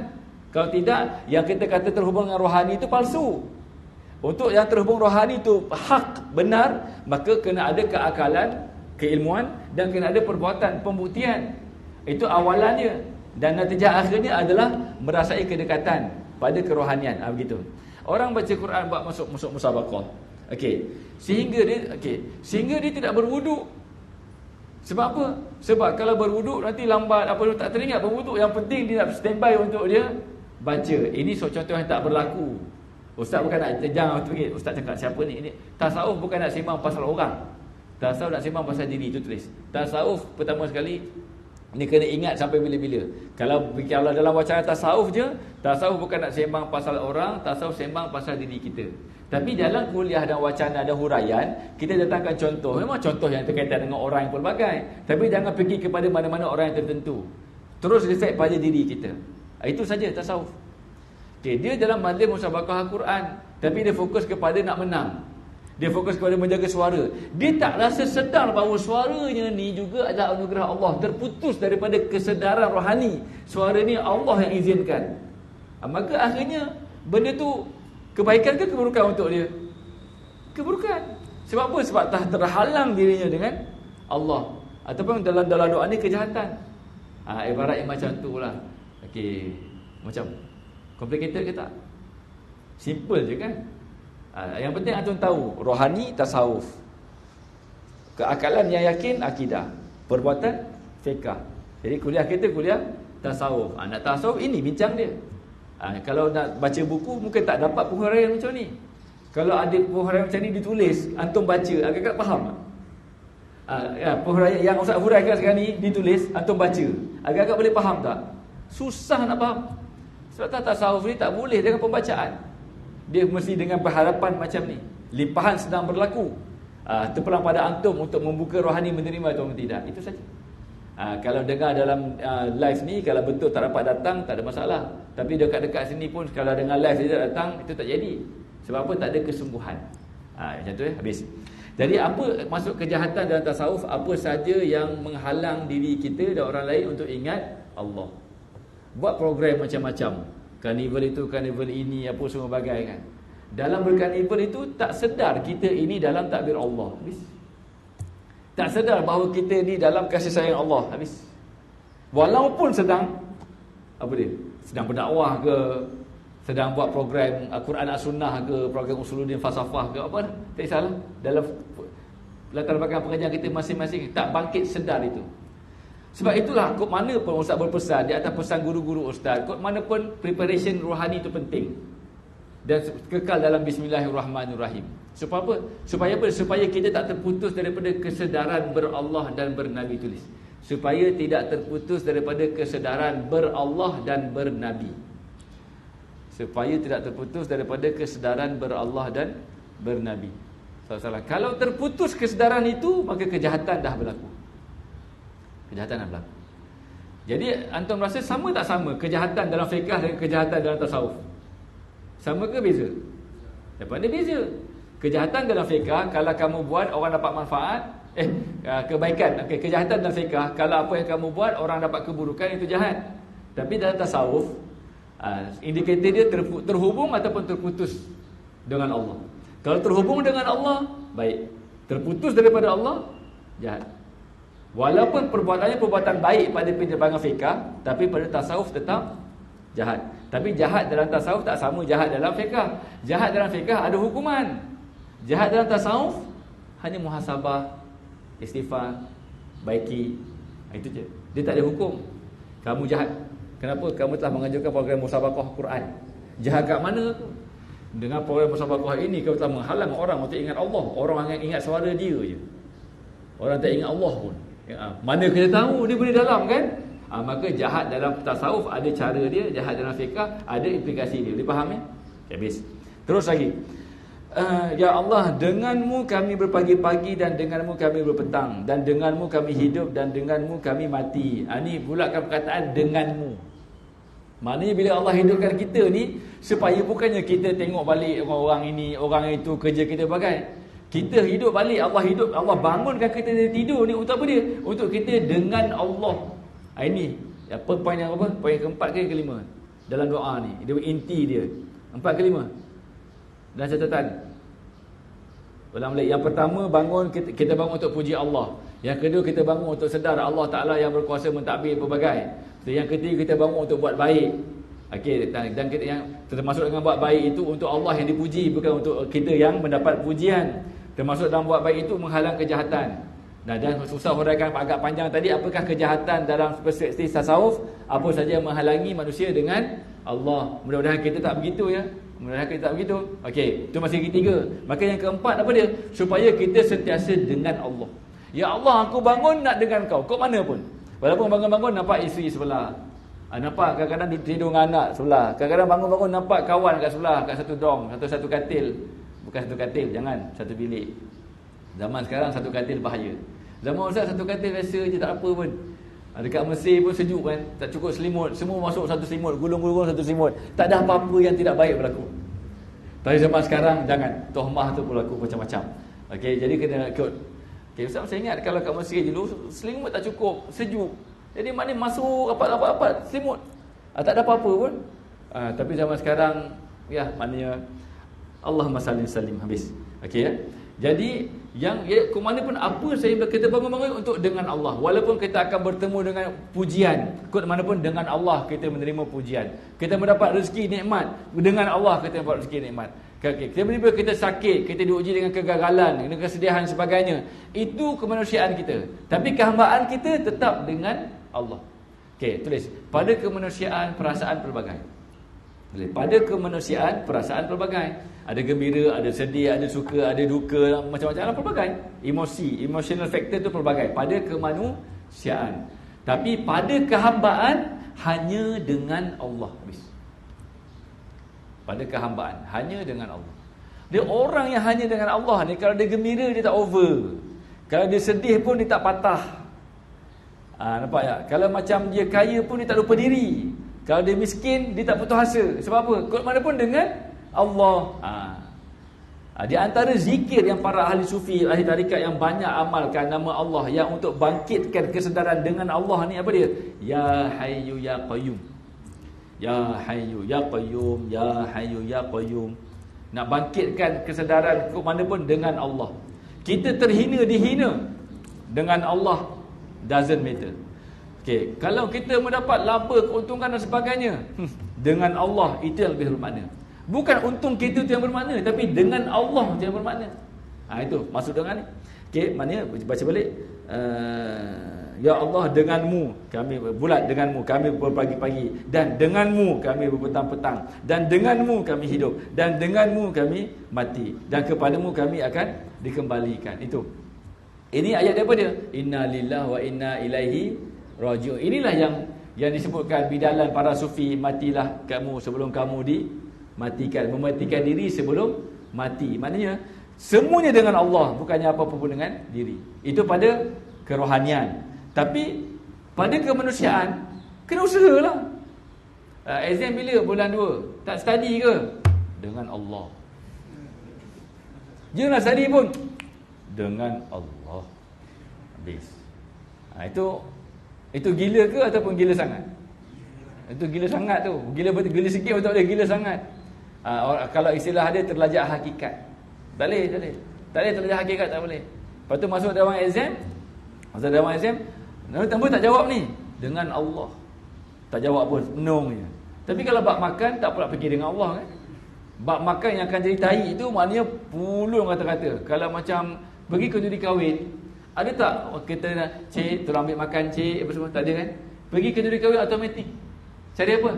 Kalau tidak, yang kita kata terhubung dengan rohani itu palsu. Untuk yang terhubung rohani itu hak, benar, maka kena ada keakalan, keilmuan, dan kena ada perbuatan, pembuktian. Itu awalannya. Dan natijah akhirnya adalah merasai kedekatan pada kerohanian. Begitu. Orang baca Quran buat masuk musabaqah. Sehingga dia tidak berwuduk. Sebab apa? Sebab kalau berwuduk nanti lambat, tak teringat berwuduk. Yang penting dia nak standby untuk dia baca. Ini contoh yang tak berlaku. Ustaz bukan nak jangan Ustaz cakap siapa ni. Ini tasawuf bukan nak sembang pasal orang. Tasawuf nak sembang pasal diri, itu tulis. Tasawuf pertama sekali ni kena ingat sampai bila-bila. Kalau dalam wacana tasawuf je, tasawuf bukan nak sembang pasal orang, tasawuf sembang pasal diri kita. Tapi dalam kuliah dan wacana dan huraian, kita datangkan contoh. Memang contoh yang terkaitan dengan orang yang pelbagai. Tapi jangan pergi kepada mana-mana orang yang tertentu. Terus reflect pada diri kita. Itu saja tasawuf. Okay, dia dalam majlis musabaqah Al-Quran, tapi dia fokus kepada nak menang. Dia fokus kepada menjaga suara. Dia tak rasa sedar bahawa suaranya ni juga adalah anugerah Allah. Terputus daripada kesedaran rohani. Suara ni Allah yang izinkan. Maka akhirnya benda tu kebaikan ke keburukan untuk dia? Keburukan. Sebab apa? Sebab tak terhalang dirinya dengan Allah. Ataupun dalam doa ni kejahatan. Ibarat yang macam tu lah. Okay. Macam complicated ke tak? Simple je kan? Yang penting antum tahu rohani tasawuf, keakalan yang yakin akidah, perbuatan fiqh. Jadi kuliah kita kuliah tasawuf. Nak tasawuf ini bincang dia. Kalau nak baca buku mungkin tak dapat penghuraian macam ni. Kalau ada penghuraian macam ni ditulis, antum baca agak-agak faham tak? Penghuraian yang Ustaz huraikan sekarang ni ditulis, antum baca agak-agak boleh faham tak? Susah nak faham. Sebab tasawuf ni tak boleh dengan pembacaan. Dia mesti dengan berharapan macam ni. Limpahan sedang berlaku. Terpulang pada antum untuk membuka rohani menerima atau tidak. Itu saja. Kalau dengar dalam live ni, kalau betul tak dapat datang, tak ada masalah. Tapi dekat-dekat sini pun kalau dengar live dia tak datang, itu tak jadi. Sebab apa? Tak ada kesungguhan. Macam tu habis. Jadi apa masuk kejahatan dalam tasawuf? Apa saja yang menghalang diri kita dan orang lain untuk ingat Allah. Buat program macam-macam. Karnival itu, karnival ini, apa semua bagai kan. Dalam berkarnival itu tak sedar kita ini dalam takbir Allah. Habis. Tak sedar bahawa kita ini dalam kasih sayang Allah. Habis. Walaupun sedang apa dia? Sedang berdakwah ke, sedang buat program Al-Quran As-Sunnah ke, program Usuluddin Falsafah ke, apa tak kisahlah. Dalam latar belakang pengajian kita masing-masing tak bangkit sedar itu. Sebab itulah kod mana pun ustaz berpesan, di atas pesan guru-guru ustaz, kod mana pun preparation rohani itu penting. Dan kekal dalam Bismillahirrahmanirrahim. Supaya apa? Supaya kita tak terputus daripada kesedaran berallah dan bernabi, tulis. Supaya tidak terputus daripada kesedaran berallah dan bernabi. Supaya tidak terputus daripada kesedaran berallah dan bernabi. Salah. Kalau terputus kesedaran itu, maka kejahatan dah berlaku. Kejahatan dah berlaku. Jadi antum rasa sama tak sama kejahatan dalam fiqh dan kejahatan dalam tasawuf? Sama ke beza? Daripada beza. Kejahatan dalam fiqh, kalau kamu buat orang dapat manfaat, kebaikan. Kejahatan dalam fiqh, kalau apa yang kamu buat orang dapat keburukan, itu jahat. Tapi dalam tasawuf, indikator dia terhubung ataupun terputus dengan Allah. Kalau terhubung dengan Allah, baik. Terputus daripada Allah, jahat. Walaupun perbuatannya perbuatan baik pada penerbangan fiqh, tapi pada tasawuf tetap jahat. Tapi jahat dalam tasawuf tak sama jahat dalam fiqh. Jahat dalam fiqh ada hukuman. Jahat dalam tasawuf hanya muhasabah, istighfar, baiki. Itu je. Dia tak ada hukum. Kamu jahat. Kenapa? Kamu telah mengajukan program musabaqah Quran. Jahat kat mana tu? Dengan program musabaqah ini kamu telah menghalang orang untuk ingat Allah. Orang yang ingat suara dia je. Orang tak ingat Allah pun. Mana kita tahu dia boleh dalam kan? Maka jahat dalam tasawuf ada cara dia, jahat dalam fiqh ada implikasi dia. Boleh faham ya? Habis. Terus lagi. Ya Allah, denganmu kami berpagi-pagi dan denganmu kami berpetang, dan denganmu kami hidup dan denganmu kami mati. Ini bulatkan perkataan denganmu. Maknanya bila Allah hidupkan kita ni, supaya bukannya kita tengok balik orang ini, orang itu, kerja kita bagai. Kita hidup balik, Allah bangunkan kita dari tidur ni untuk apa dia? Untuk kita dengan Allah. Ini apa poin yang apa? Poin keempat ke kelima dalam doa ni. Dia inti dia. 4 ke 5 dalam catatan. Ulang balik. Yang pertama, bangun kita bangun untuk puji Allah. Yang kedua, kita bangun untuk sedar Allah Ta'ala yang berkuasa mentadbir pelbagai. Yang ketiga, kita bangun untuk buat baik. Okey, dan kita yang termasuk dengan buat baik itu untuk Allah yang dipuji, bukan untuk kita yang mendapat pujian. Termasuk dalam buat baik itu menghalang kejahatan. Nah, dan susah huraikan agak panjang tadi, apakah kejahatan dalam perspektif tasawuf? Apa saja yang menghalangi manusia dengan Allah? Mudah-mudahan kita tak begitu ya. Neraka tak begitu. Okey, itu masih ketiga. Maka yang keempat apa dia? Supaya kita sentiasa dengan Allah. Ya Allah, aku bangun nak dengan kau. Kau mana pun. Walaupun bangun-bangun nampak isteri sebelah. Nampak kadang-kadang tidur dengan anak sebelah. Kadang-kadang bangun-bangun nampak kawan kat sebelah, kat satu dom, satu katil. Bukan satu katil, jangan satu bilik. Zaman sekarang satu katil bahaya. Zaman Ustaz satu katil biasa je, tak apa pun. Dekat Mesir pun sejuk kan, tak cukup selimut, semua masuk satu selimut, gulung-gulung satu selimut. Tak ada apa-apa yang tidak baik berlaku. Tapi zaman sekarang jangan, tohmah tu berlaku macam-macam. Okey, jadi kena ikut. Okey, Ustaz saya ingat kalau kat Mesir dulu selimut tak cukup, sejuk. Jadi maknanya masuk rapat-rapat selimut. Tak ada apa-apa pun. Tapi zaman sekarang ya maknanya Allahumma salli salim habis. Okey ya. Jadi yang ke mana pun apa saya kita bangun-bangun untuk dengan Allah. Walaupun kita akan bertemu dengan pujian, ke mana pun dengan Allah kita menerima pujian. Kita mendapat rezeki nikmat, dengan Allah kita dapat rezeki nikmat. Tiba-tiba kita sakit, kita diuji dengan kegagalan, dengan kesedihan sebagainya. Itu kemanusiaan kita. Tapi kehambaan kita tetap dengan Allah. Okey, tulis. Pada kemanusiaan perasaan pelbagai. Pada kemanusiaan perasaan pelbagai. Ada gembira, ada sedih, ada suka, ada duka, macam-macam pelbagai. Emotional factor tu pelbagai pada kemanusiaan. Tapi pada kehambaan hanya dengan Allah. Habis. Pada kehambaan hanya dengan Allah. Dia orang yang hanya dengan Allah ni, kalau dia gembira dia tak over. Kalau dia sedih pun dia tak patah. Nampak tak? Kalau macam dia kaya pun dia tak lupa diri. Kalau dia miskin dia tak putus asa. Sebab apa? Kod mana pun dengan Allah. Di antara zikir yang para ahli sufi, ahli tarikat yang banyak amalkan nama Allah, yang untuk bangkitkan kesedaran dengan Allah ni apa dia? Ya Hayyu Ya Qayyum. Ya Hayyu Ya Qayyum, Ya Hayyu Ya Qayyum. Nak bangkitkan kesedaran ke mana pun dengan Allah. Kita terhina dihina, dengan Allah doesn't matter. Okey, kalau kita mendapat laba, keuntungan dan sebagainya, dengan Allah itu yang lebih bermakna. Bukan untung kita itu yang bermakna, tapi dengan Allah itu yang bermakna. Itu maksud dengan ni. Okey, maknanya baca balik. Ya Allah, denganmu kami bulat, denganmu kami berpagi-pagi, dan denganmu kami berpetang-petang, dan denganmu kami hidup, dan denganmu kami mati, dan kepadamu kami akan dikembalikan. Itu. Ini ayat apa dia? Inna lillahi wa inna ilaihi raji'un. Inilah yang disebutkan bidalan para sufi, matilah kamu sebelum kamu dimatikan, mematikan diri sebelum mati. Maknanya semuanya dengan Allah, bukannya apa-apa pun dengan diri. Itu pada kerohanian. Tapi pada kemanusiaan kena usahalah. Exam bila? Bulan 2. Tak study ke? Dengan Allah. Janganlah study pun dengan Allah. Habis. Itu gila ke ataupun gila sangat? Itu gila sangat tu. Gila sikit betul dia, gila sangat. Kalau istilah dia terlajak hakikat. Tak boleh. Tak boleh terlajak hakikat, tak boleh. Lepas tu masuk dalam exam. Tambah tak jawab ni dengan Allah. Tak jawab pun, menung je. Tapi kalau bab makan tak pula fikir dengan Allah kan. Bab makan yang akan jadi tahi itu maknanya pulung kata-kata. Kalau macam pergi ke judi kahwin, ada tak kita nak, cik tolong ambil makan cik apa semua, tak ada kan? Pergi ke judi kahwin automatik. Cari apa?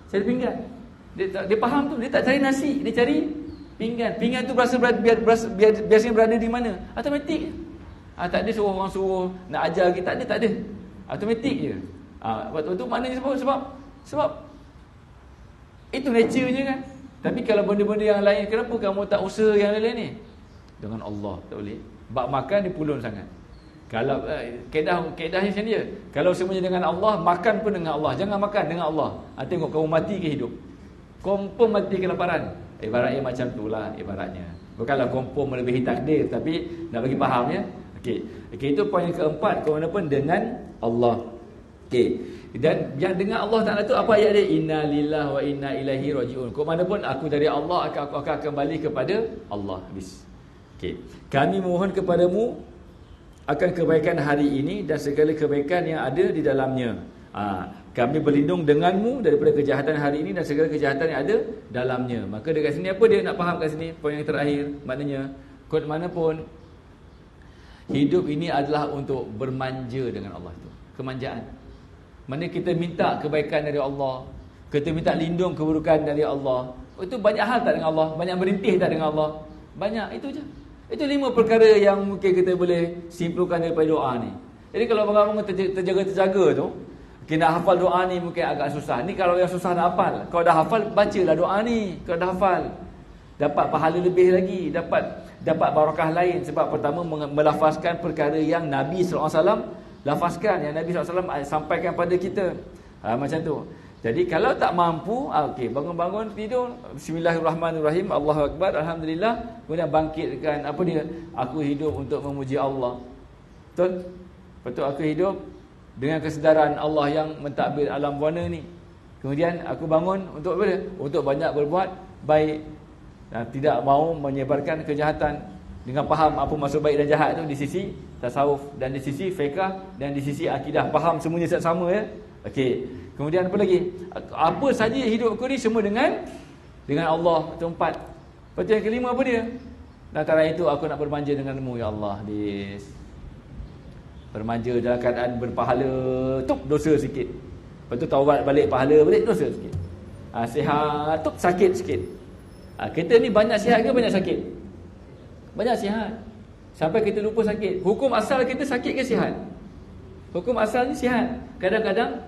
Cari pinggan. Dia faham tu, dia tak cari nasi, dia cari pinggan. Pinggan tu biasanya berada di mana? Automatik. Tak ada orang suruh nak ajar kita, tak ada. Automatik je. Waktu tu maknanya sebab itu nature-nya kan. Tapi kalau benda-benda yang lain, kenapa kamu tak usaha yang lain ni? Dengan Allah tak boleh. Bab makan dia pulun sangat. Kalau kaedahnya macam dia. Kalau semuanya dengan Allah, makan pun dengan Allah. Jangan makan dengan Allah. Tengok kamu mati ke hidup. Confirm mati kelaparan. Ibaratnya macam itulah ibaratnya. Bukanlah confirm melebihi takdir, tapi nak bagi faham ya. Okey, itu poin yang keempat, kau mana pun dengan Allah. Okey. Dan yang dengan Allah Taala tu apa ayat dia? Inna lillahi wa inna ilaihi raji'un. Kau mana pun aku dari Allah, aku akan kembali kepada Allah. Habis. Okey. Kami mohon kepadamu akan kebaikan hari ini dan segala kebaikan yang ada di dalamnya. Kami berlindung denganmu daripada kejahatan hari ini dan segala kejahatan yang ada dalamnya. Maka dekat sini apa dia nak faham kat sini? Poin yang terakhir, maknanya kod mana pun hidup ini adalah untuk bermanja dengan Allah tu. Kemanjaan. Mana kita minta kebaikan dari Allah, Kita minta lindung keburukan dari Allah. Itu banyak hal tak dengan Allah, banyak berintih tak dengan Allah. Banyak, itu je. Itu 5 perkara yang mungkin kita boleh simpulkan daripada doa ni. Jadi kalau abang-abang terjaga-terjaga tu, kita nak hafal doa ni mungkin agak susah. Ni kalau yang susah nak hafal. Kalau dah hafal, bacalah doa ni. Kalau dah hafal, dapat pahala lebih lagi, dapat barakah lain. Sebab pertama melafazkan perkara yang Nabi SAW lafazkan, yang Nabi SAW sampaikan pada kita. Macam tu. Jadi kalau tak mampu, okey, bangun-bangun tidur, bismillahirrahmanirrahim, Allahu akbar, alhamdulillah, kemudian bangkitkan apa dia? Aku hidup untuk memuji Allah. Betul? Betul, aku hidup dengan kesedaran Allah yang mentadbir alam warna ni. Kemudian aku bangun untuk apa dia? Untuk banyak berbuat baik. Tidak mahu menyebarkan kejahatan, dengan faham apa maksud baik dan jahat tu di sisi tasawuf dan di sisi fiqh dan di sisi akidah, faham semuanya sama ya. Okey. Kemudian apa lagi? Apa saja hidupku ni semua dengan Allah. Itu 4. Lepas tu yang kelima apa dia? Antara itu aku nak bermanja denganmu ya Allah. Bermanja dalam keadaan berpahala, dosa sikit. Lepas tu taubat balik, pahala balik, dosa sikit. Sihat, sakit sikit. Kita ni banyak sihat ke banyak sakit? Banyak sihat. Sampai kita lupa sakit. Hukum asal kita sakit ke sihat? Hukum asal ni sihat. Kadang-kadang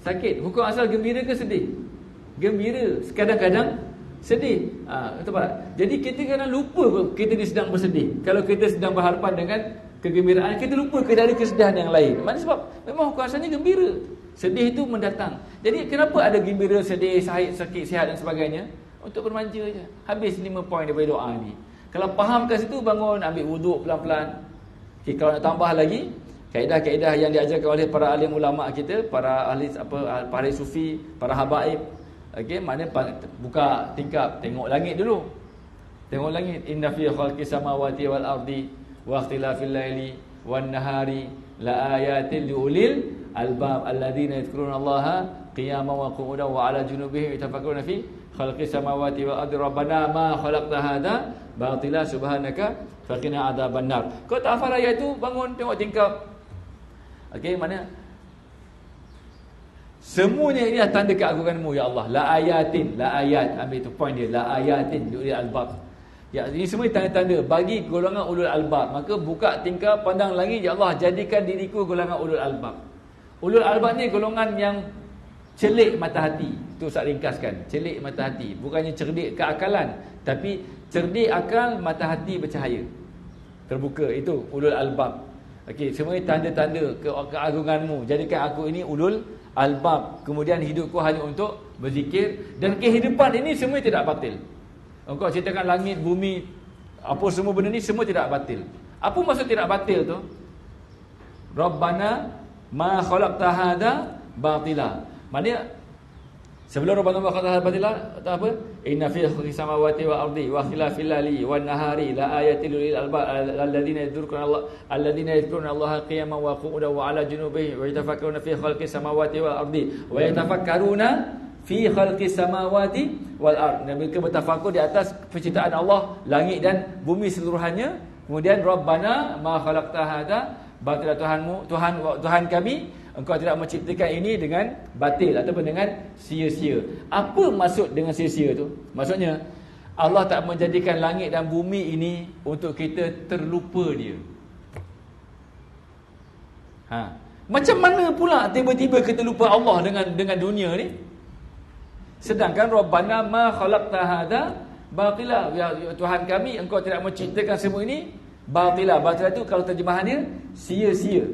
sakit. Hukum asal gembira ke sedih? Gembira. Kadang-kadang sedih. Betul tak? Jadi kita kadang lupa kita ni sedang bersedih. Kalau kita sedang berhadapan dengan kegembiraan, kita lupa kita ada kesedihan yang lain. Maksudnya sebab memang hukum asalnya gembira. Sedih itu mendatang. Jadi kenapa ada gembira, sedih, sakit, sihat dan sebagainya? Untuk bermanja je. Habis 5 poin daripada doa ni. Kalau faham kat situ, bangun, ambil wuduk pelan-pelan. Okay, kalau nak tambah lagi, kaedah-kaedah yang diajarkan oleh para alim ulama kita, para ahli sufi, para habaib. Okey, maknanya buka tingkap, tengok langit dulu. Tengok langit. Inna fi khalqis samawati wal ardi wa ikhtilafil laili wan nahari la ayatin liulil albab alladzina yadhkuruna Allaha qiyaman wa qu'udan wa 'ala junubihim yatafakkaruna fi khalqis samawati wal ardi rabbana ma khalaqta hadza batila subhanaka faqina adzabannar. Kau tak hafal ayat tu, bangun tengok tingkap. Okey, mana semuanya ini adalah tanda keagunganmu ya Allah. La ayatin, la ayat, ambil tu point dia, la ayatin ulul albab. Ya, ini semua tanda-tanda bagi golongan ulul albab. Maka buka tingkap, pandang langit, ya Allah, jadikan diriku golongan ulul albab. Ulul albab ni golongan yang celik mata hati. Itu Ustaz ringkaskan, celik mata hati. Bukannya cerdik keakalan, tapi cerdik akal, mata hati bercahaya. Terbuka, itu ulul albab. Okey, semua tanda-tanda keagunganmu. Jadikan aku ini ulul albab. Kemudian hidupku hanya untuk berzikir. Dan kehidupan ini semua tidak batil. Engkau ceritakan langit, bumi, apa semua benda ni semua tidak batil. Apa maksud tidak batil tu? Rabbana ma khalaqta hadza batila. Maknanya sebelum Rabbana ma khalaqta hadza batila apa? Inna fi khalqis samawati wal ardi wa ikhtilafil laili wan nahari la ayatin lil albab alladziina yadhkuruna Allaha qiyaman wa qu'udan wa 'ala junubihim wa yatafakkaruna fi khalqis samawati wal ardi wa yatafakkaruna fi khalqis samawati wal ard. Mereka bertafakur di atas penciptaan Allah, langit dan bumi seluruhannya. Kemudian Rabbana ma khalaqta hadza batila, Tuhan kami, engkau tidak menciptakan ini dengan batil ataupun dengan sia-sia. Apa maksud dengan sia-sia tu? Maksudnya Allah tak menjadikan langit dan bumi ini untuk kita terlupa dia. Macam mana pula tiba-tiba kita lupa Allah dengan dunia ni? Sedangkan Rabbana ma khalaqta hadza batila, ya Tuhan kami, engkau tidak menciptakan semua ini batila. Batila itu kalau terjemahannya sia-sia.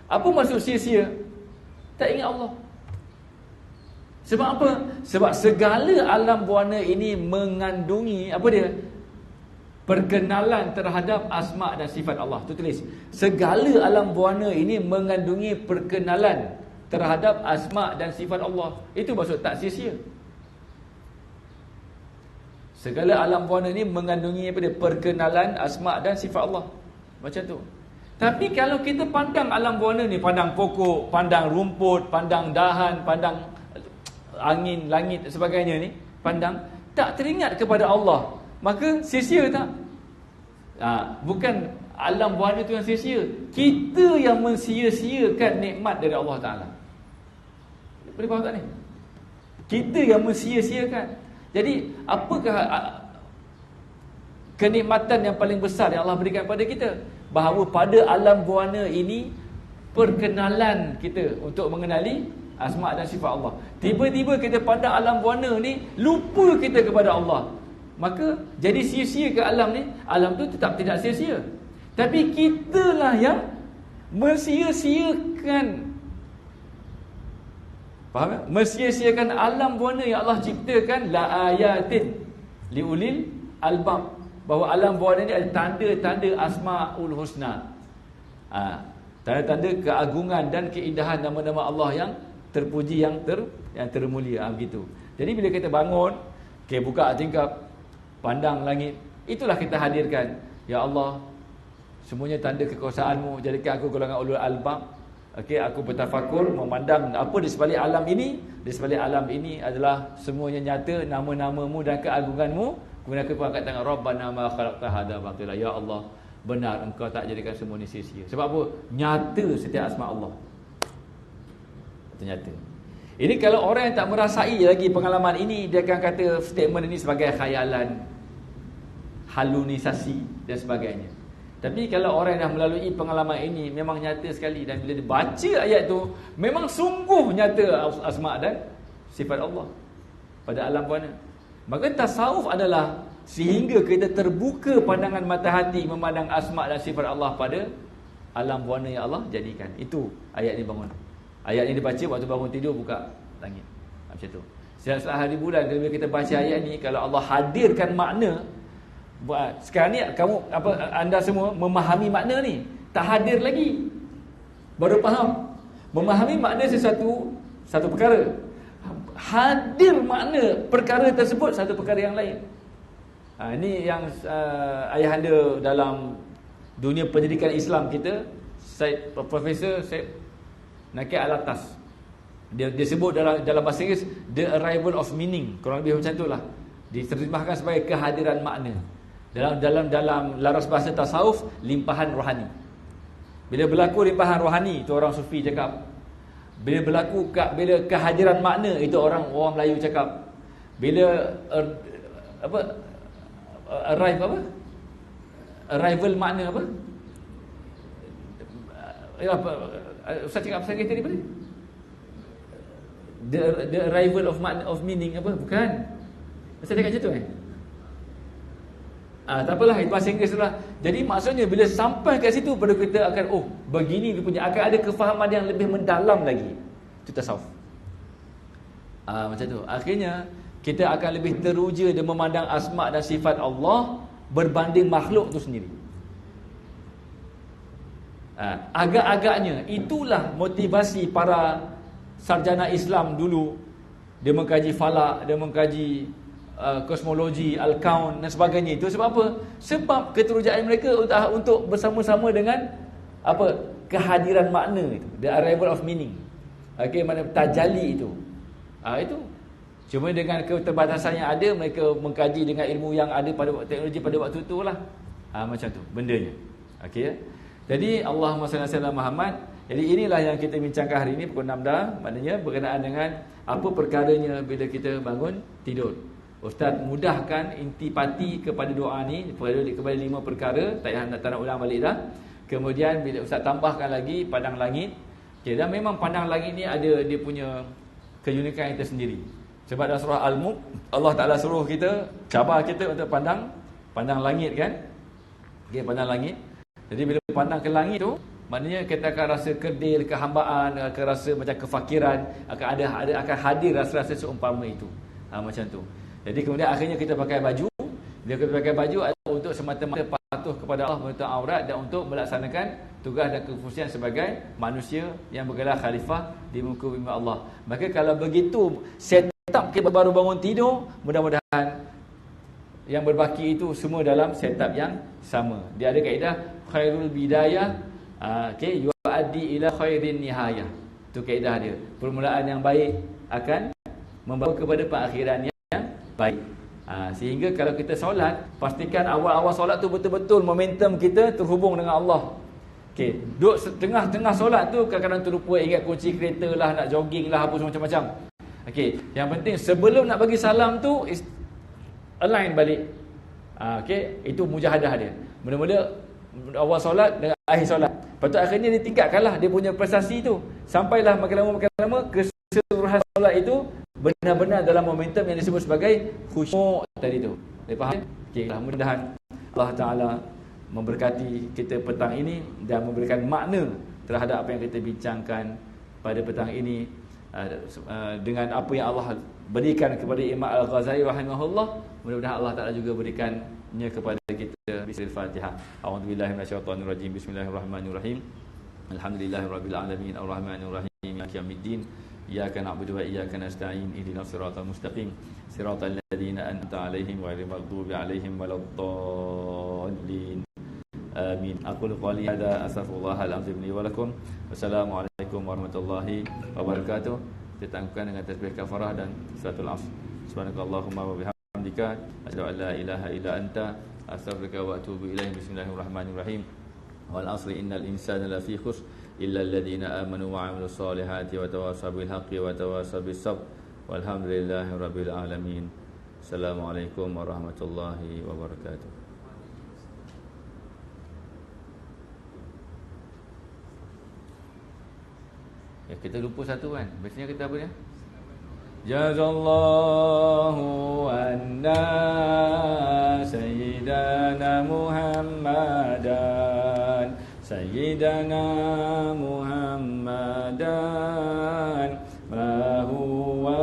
Apa maksud sia-sia? Tak ingat Allah. Sebab apa? Sebab segala alam warna ini mengandungi apa dia? Perkenalan terhadap asma dan sifat Allah. Tu tulis. Segala alam warna ini mengandungi perkenalan terhadap asma dan sifat Allah. Itu maksud tak sia-sia. Segala alam warna ini mengandungi apa dia? Perkenalan asma dan sifat Allah. Macam tu. Tapi kalau kita pandang alam warna ni, pandang pokok, pandang rumput, pandang dahan, pandang angin, langit dan sebagainya ni, pandang tak teringat kepada Allah, maka sia-sia tak? Bukan alam warna tu yang sia-sia, kita yang mensia-siakan nikmat dari Allah Ta'ala. Boleh faham tak ni? Kita yang mensia-siakan. Jadi apakah kenikmatan yang paling besar yang Allah berikan pada kita? Bahawa pada alam buana ini perkenalan kita untuk mengenali asma' dan sifat Allah. Tiba-tiba kita pada alam buana ni lupa kita kepada Allah. Maka jadi sia-sia ke alam ni. Alam tu tetap tidak sia-sia. Tapi kitalah yang mensia-siakan. Faham tak? Mensia-siakan alam buana yang Allah ciptakan. La ayatin liulil albab. Bahawa alam buana ni ada tanda-tanda asma'ul husna. Tanda-tanda keagungan dan keindahan nama-nama Allah yang terpuji, yang termulia. Begitu. Jadi bila kita bangun, buka tingkap, pandang langit, itulah kita hadirkan. Ya Allah, semuanya tanda kekuasaan-Mu, jadikan aku golongan ulul albab. Aku bertafakur, memandang apa di sebalik alam ini. Di sebalik alam ini adalah semuanya nyata, nama-nama-Mu dan keagungan-Mu. Kemudian aku angkat tangan, Rabbana ma khalaqta hadza batila. Ya Allah, benar Engkau tak jadikan semua ni sia-sia. Sebab apa? Nyata setiap asma Allah. Itu nyata. Ini kalau orang yang tak merasai lagi pengalaman ini, dia akan kata statement ini sebagai khayalan, halunisasi dan sebagainya. Tapi kalau orang yang dah melalui pengalaman ini, memang nyata sekali. Dan bila dia baca ayat tu, memang sungguh nyata asma dan sifat Allah pada alam buana. Maka tasawuf adalah sehingga kita terbuka pandangan mata hati memandang asma' dan sifat Allah pada alam buana yang Allah jadikan. Itu ayat ni bangun. Ayat ni dibaca waktu bangun tidur, buka langit. Macam tu. Setiap hari bulan bila kita baca ayat ni, kalau Allah hadirkan makna, sekarang ni anda semua memahami makna ni, tak hadir lagi, baru faham. Memahami makna satu perkara. Hadir makna perkara tersebut satu perkara yang lain. Ini yang ayahanda dalam dunia pendidikan Islam kita, Profesor Syed Nakib Alatas, dia sebut dalam bahasa Inggeris the arrival of meaning, kurang lebih macam itulah, diterjemahkan sebagai kehadiran makna. Dalam laras bahasa tasawuf, limpahan rohani. Bila berlaku limpahan rohani, itu orang sufi cakap. Bila berlaku bila kehadiran makna, itu orang Melayu cakap. Bila arrival makna apa? Ustaz cakap pasal tadi apa? The arrival of meaning apa? Bukan. Ustaz cakap macam tu tak apalah, itu bahasa Inggeris lah. Jadi maksudnya bila sampai kat situ, pada kita akan begini dia punya, akan ada kefahaman yang lebih mendalam lagi. Itu tasawuf. Macam tu. Akhirnya kita akan lebih teruja dan memandang asma' dan sifat Allah berbanding makhluk tu sendiri. Agak-agaknya itulah motivasi para sarjana Islam dulu. Dia mengkaji falak, dia mengkaji kosmologi, al-kaun dan sebagainya. Itu sebab apa? Sebab keterujaan mereka untuk bersama-sama dengan kehadiran makna itu, the arrival of meaning. Mana tajalli itu. Itu cuma dengan keterbatasan yang ada, mereka mengkaji dengan ilmu yang ada pada teknologi pada waktu itulah. Macam tu bendanya. Jadi Allahumma salli ala Muhammad. Jadi inilah yang kita bincangkan hari ini pukul 6 dah. Maknanya berkenaan dengan apa perkaranya bila kita bangun tidur. Ustaz mudahkan intipati kepada doa ni kepada 5 perkara. Tak nak ulang balik dah. Kemudian bila Ustaz tambahkan lagi pandang langit. Dan memang pandang langit ni ada dia punya keunikan yang tersendiri. Sebab dalam surah Al-Mulk, Allah Ta'ala suruh kita, cabar kita untuk pandang langit kan. Pandang langit. Jadi bila pandang ke langit tu, maknanya kita akan rasa kerdil, kehambaan, akan rasa macam kefakiran, akan hadir rasa-rasa seumpama itu. Macam tu. Jadi kemudian akhirnya kita pakai baju. Bila kita pakai baju adalah untuk semata-mata patuh kepada Allah, menutup aurat dan untuk melaksanakan tugas dan kefungsian sebagai manusia yang bergelar khalifah di muka bumi Allah. Maka kalau begitu setup kita baru bangun tidur, mudah-mudahan yang berbaki itu semua dalam setup yang sama. Dia ada kaedah khairul bidayah yuaddi ila khairin nihayah. Itu kaedah dia. Permulaan yang baik akan membawa kepada perakhiran yang baik. Sehingga kalau kita solat, pastikan awal-awal solat tu betul-betul momentum kita terhubung dengan Allah. Duduk tengah-tengah solat tu kadang-kadang terlupa ingat kunci kereta lah, nak jogging lah, apa semua macam-macam. Okey, yang penting sebelum nak bagi salam tu align balik. Okey, itu mujahadah dia. Mula-mula awal solat dengan akhir solat. Lepas tu akhirnya dia tingkatkanlah dia punya prestasi tu. Sampailah makin lama keseluruhan solat itu benar-benar dalam momentum yang disebut sebagai khusyuk tadi tu. Dia faham? Okey, mudah-mudahan Allah Taala memberkati kita petang ini dan memberikan makna terhadap apa yang kita bincangkan pada petang ini dengan apa yang Allah berikan kepada Imam Al-Ghazali rahimahullah. Mudah-mudahan Allah Taala juga berikannya kepada kita. Bismillahirrahmanirrahim. A'udzubillahi minasyaitonirrajim. Bismillahirrahmanirrahim. Alhamdulillahirabbil alamin arrahmanir rahim maliki yaumiddin. Iyyaka na'budu wa iyyaka nasta'in. Ihdinas siratal mustaqim. Siratal ladzina an'amta 'alaihim ghairil maghdubi 'alaihim waladdallin. Amin. Aqulu qali hadza astaghfirullahal azim li wa lakum. Wassalamualaikum warahmatullahi wabarakatuh. Kita tangguhkan dengan tasbih kafarah dan suratul asr. Subhanakallahumma wa bihamdika asyhadu an la ilaha illa anta astaghfiruka wa atubu ilaik. Bismillahirrahmanirrahim. Wal asri innal insana lafi khusr illa alladhina amanu wa 'amilus solihati wa tawassaw bil haqqi wa tawassaw bis sabr. Walhamdulillahirabbil alamin. Assalamualaikum warahmatullahi wabarakatuh. Ya, kita lupa satu kan. Biasanya kita apa dia? Jazallahu anna sayyidana Muhammadan ma huwa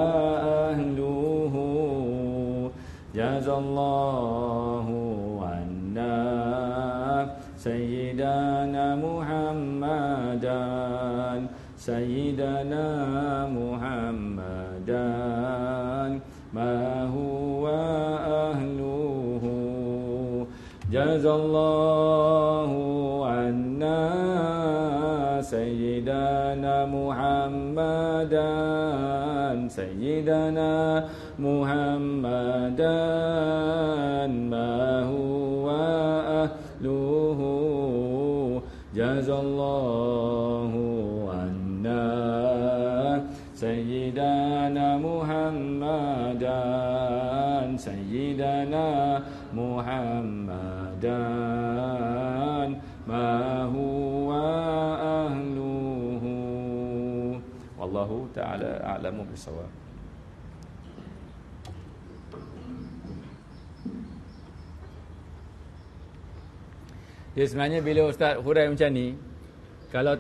ahluhu. Jazallahu anna sayyidana Muhammadan ma huwa ahluhu. Jazallahu anna sayyidana Muhammadan ma huwa ahluhu. Jazallahu anna sayyidana Muhammadan ma huwa ahluhu. Wallahu ta'ala a'lamu bissawab. Jadi sebenarnya bila Ustaz hurai macam ni, kalau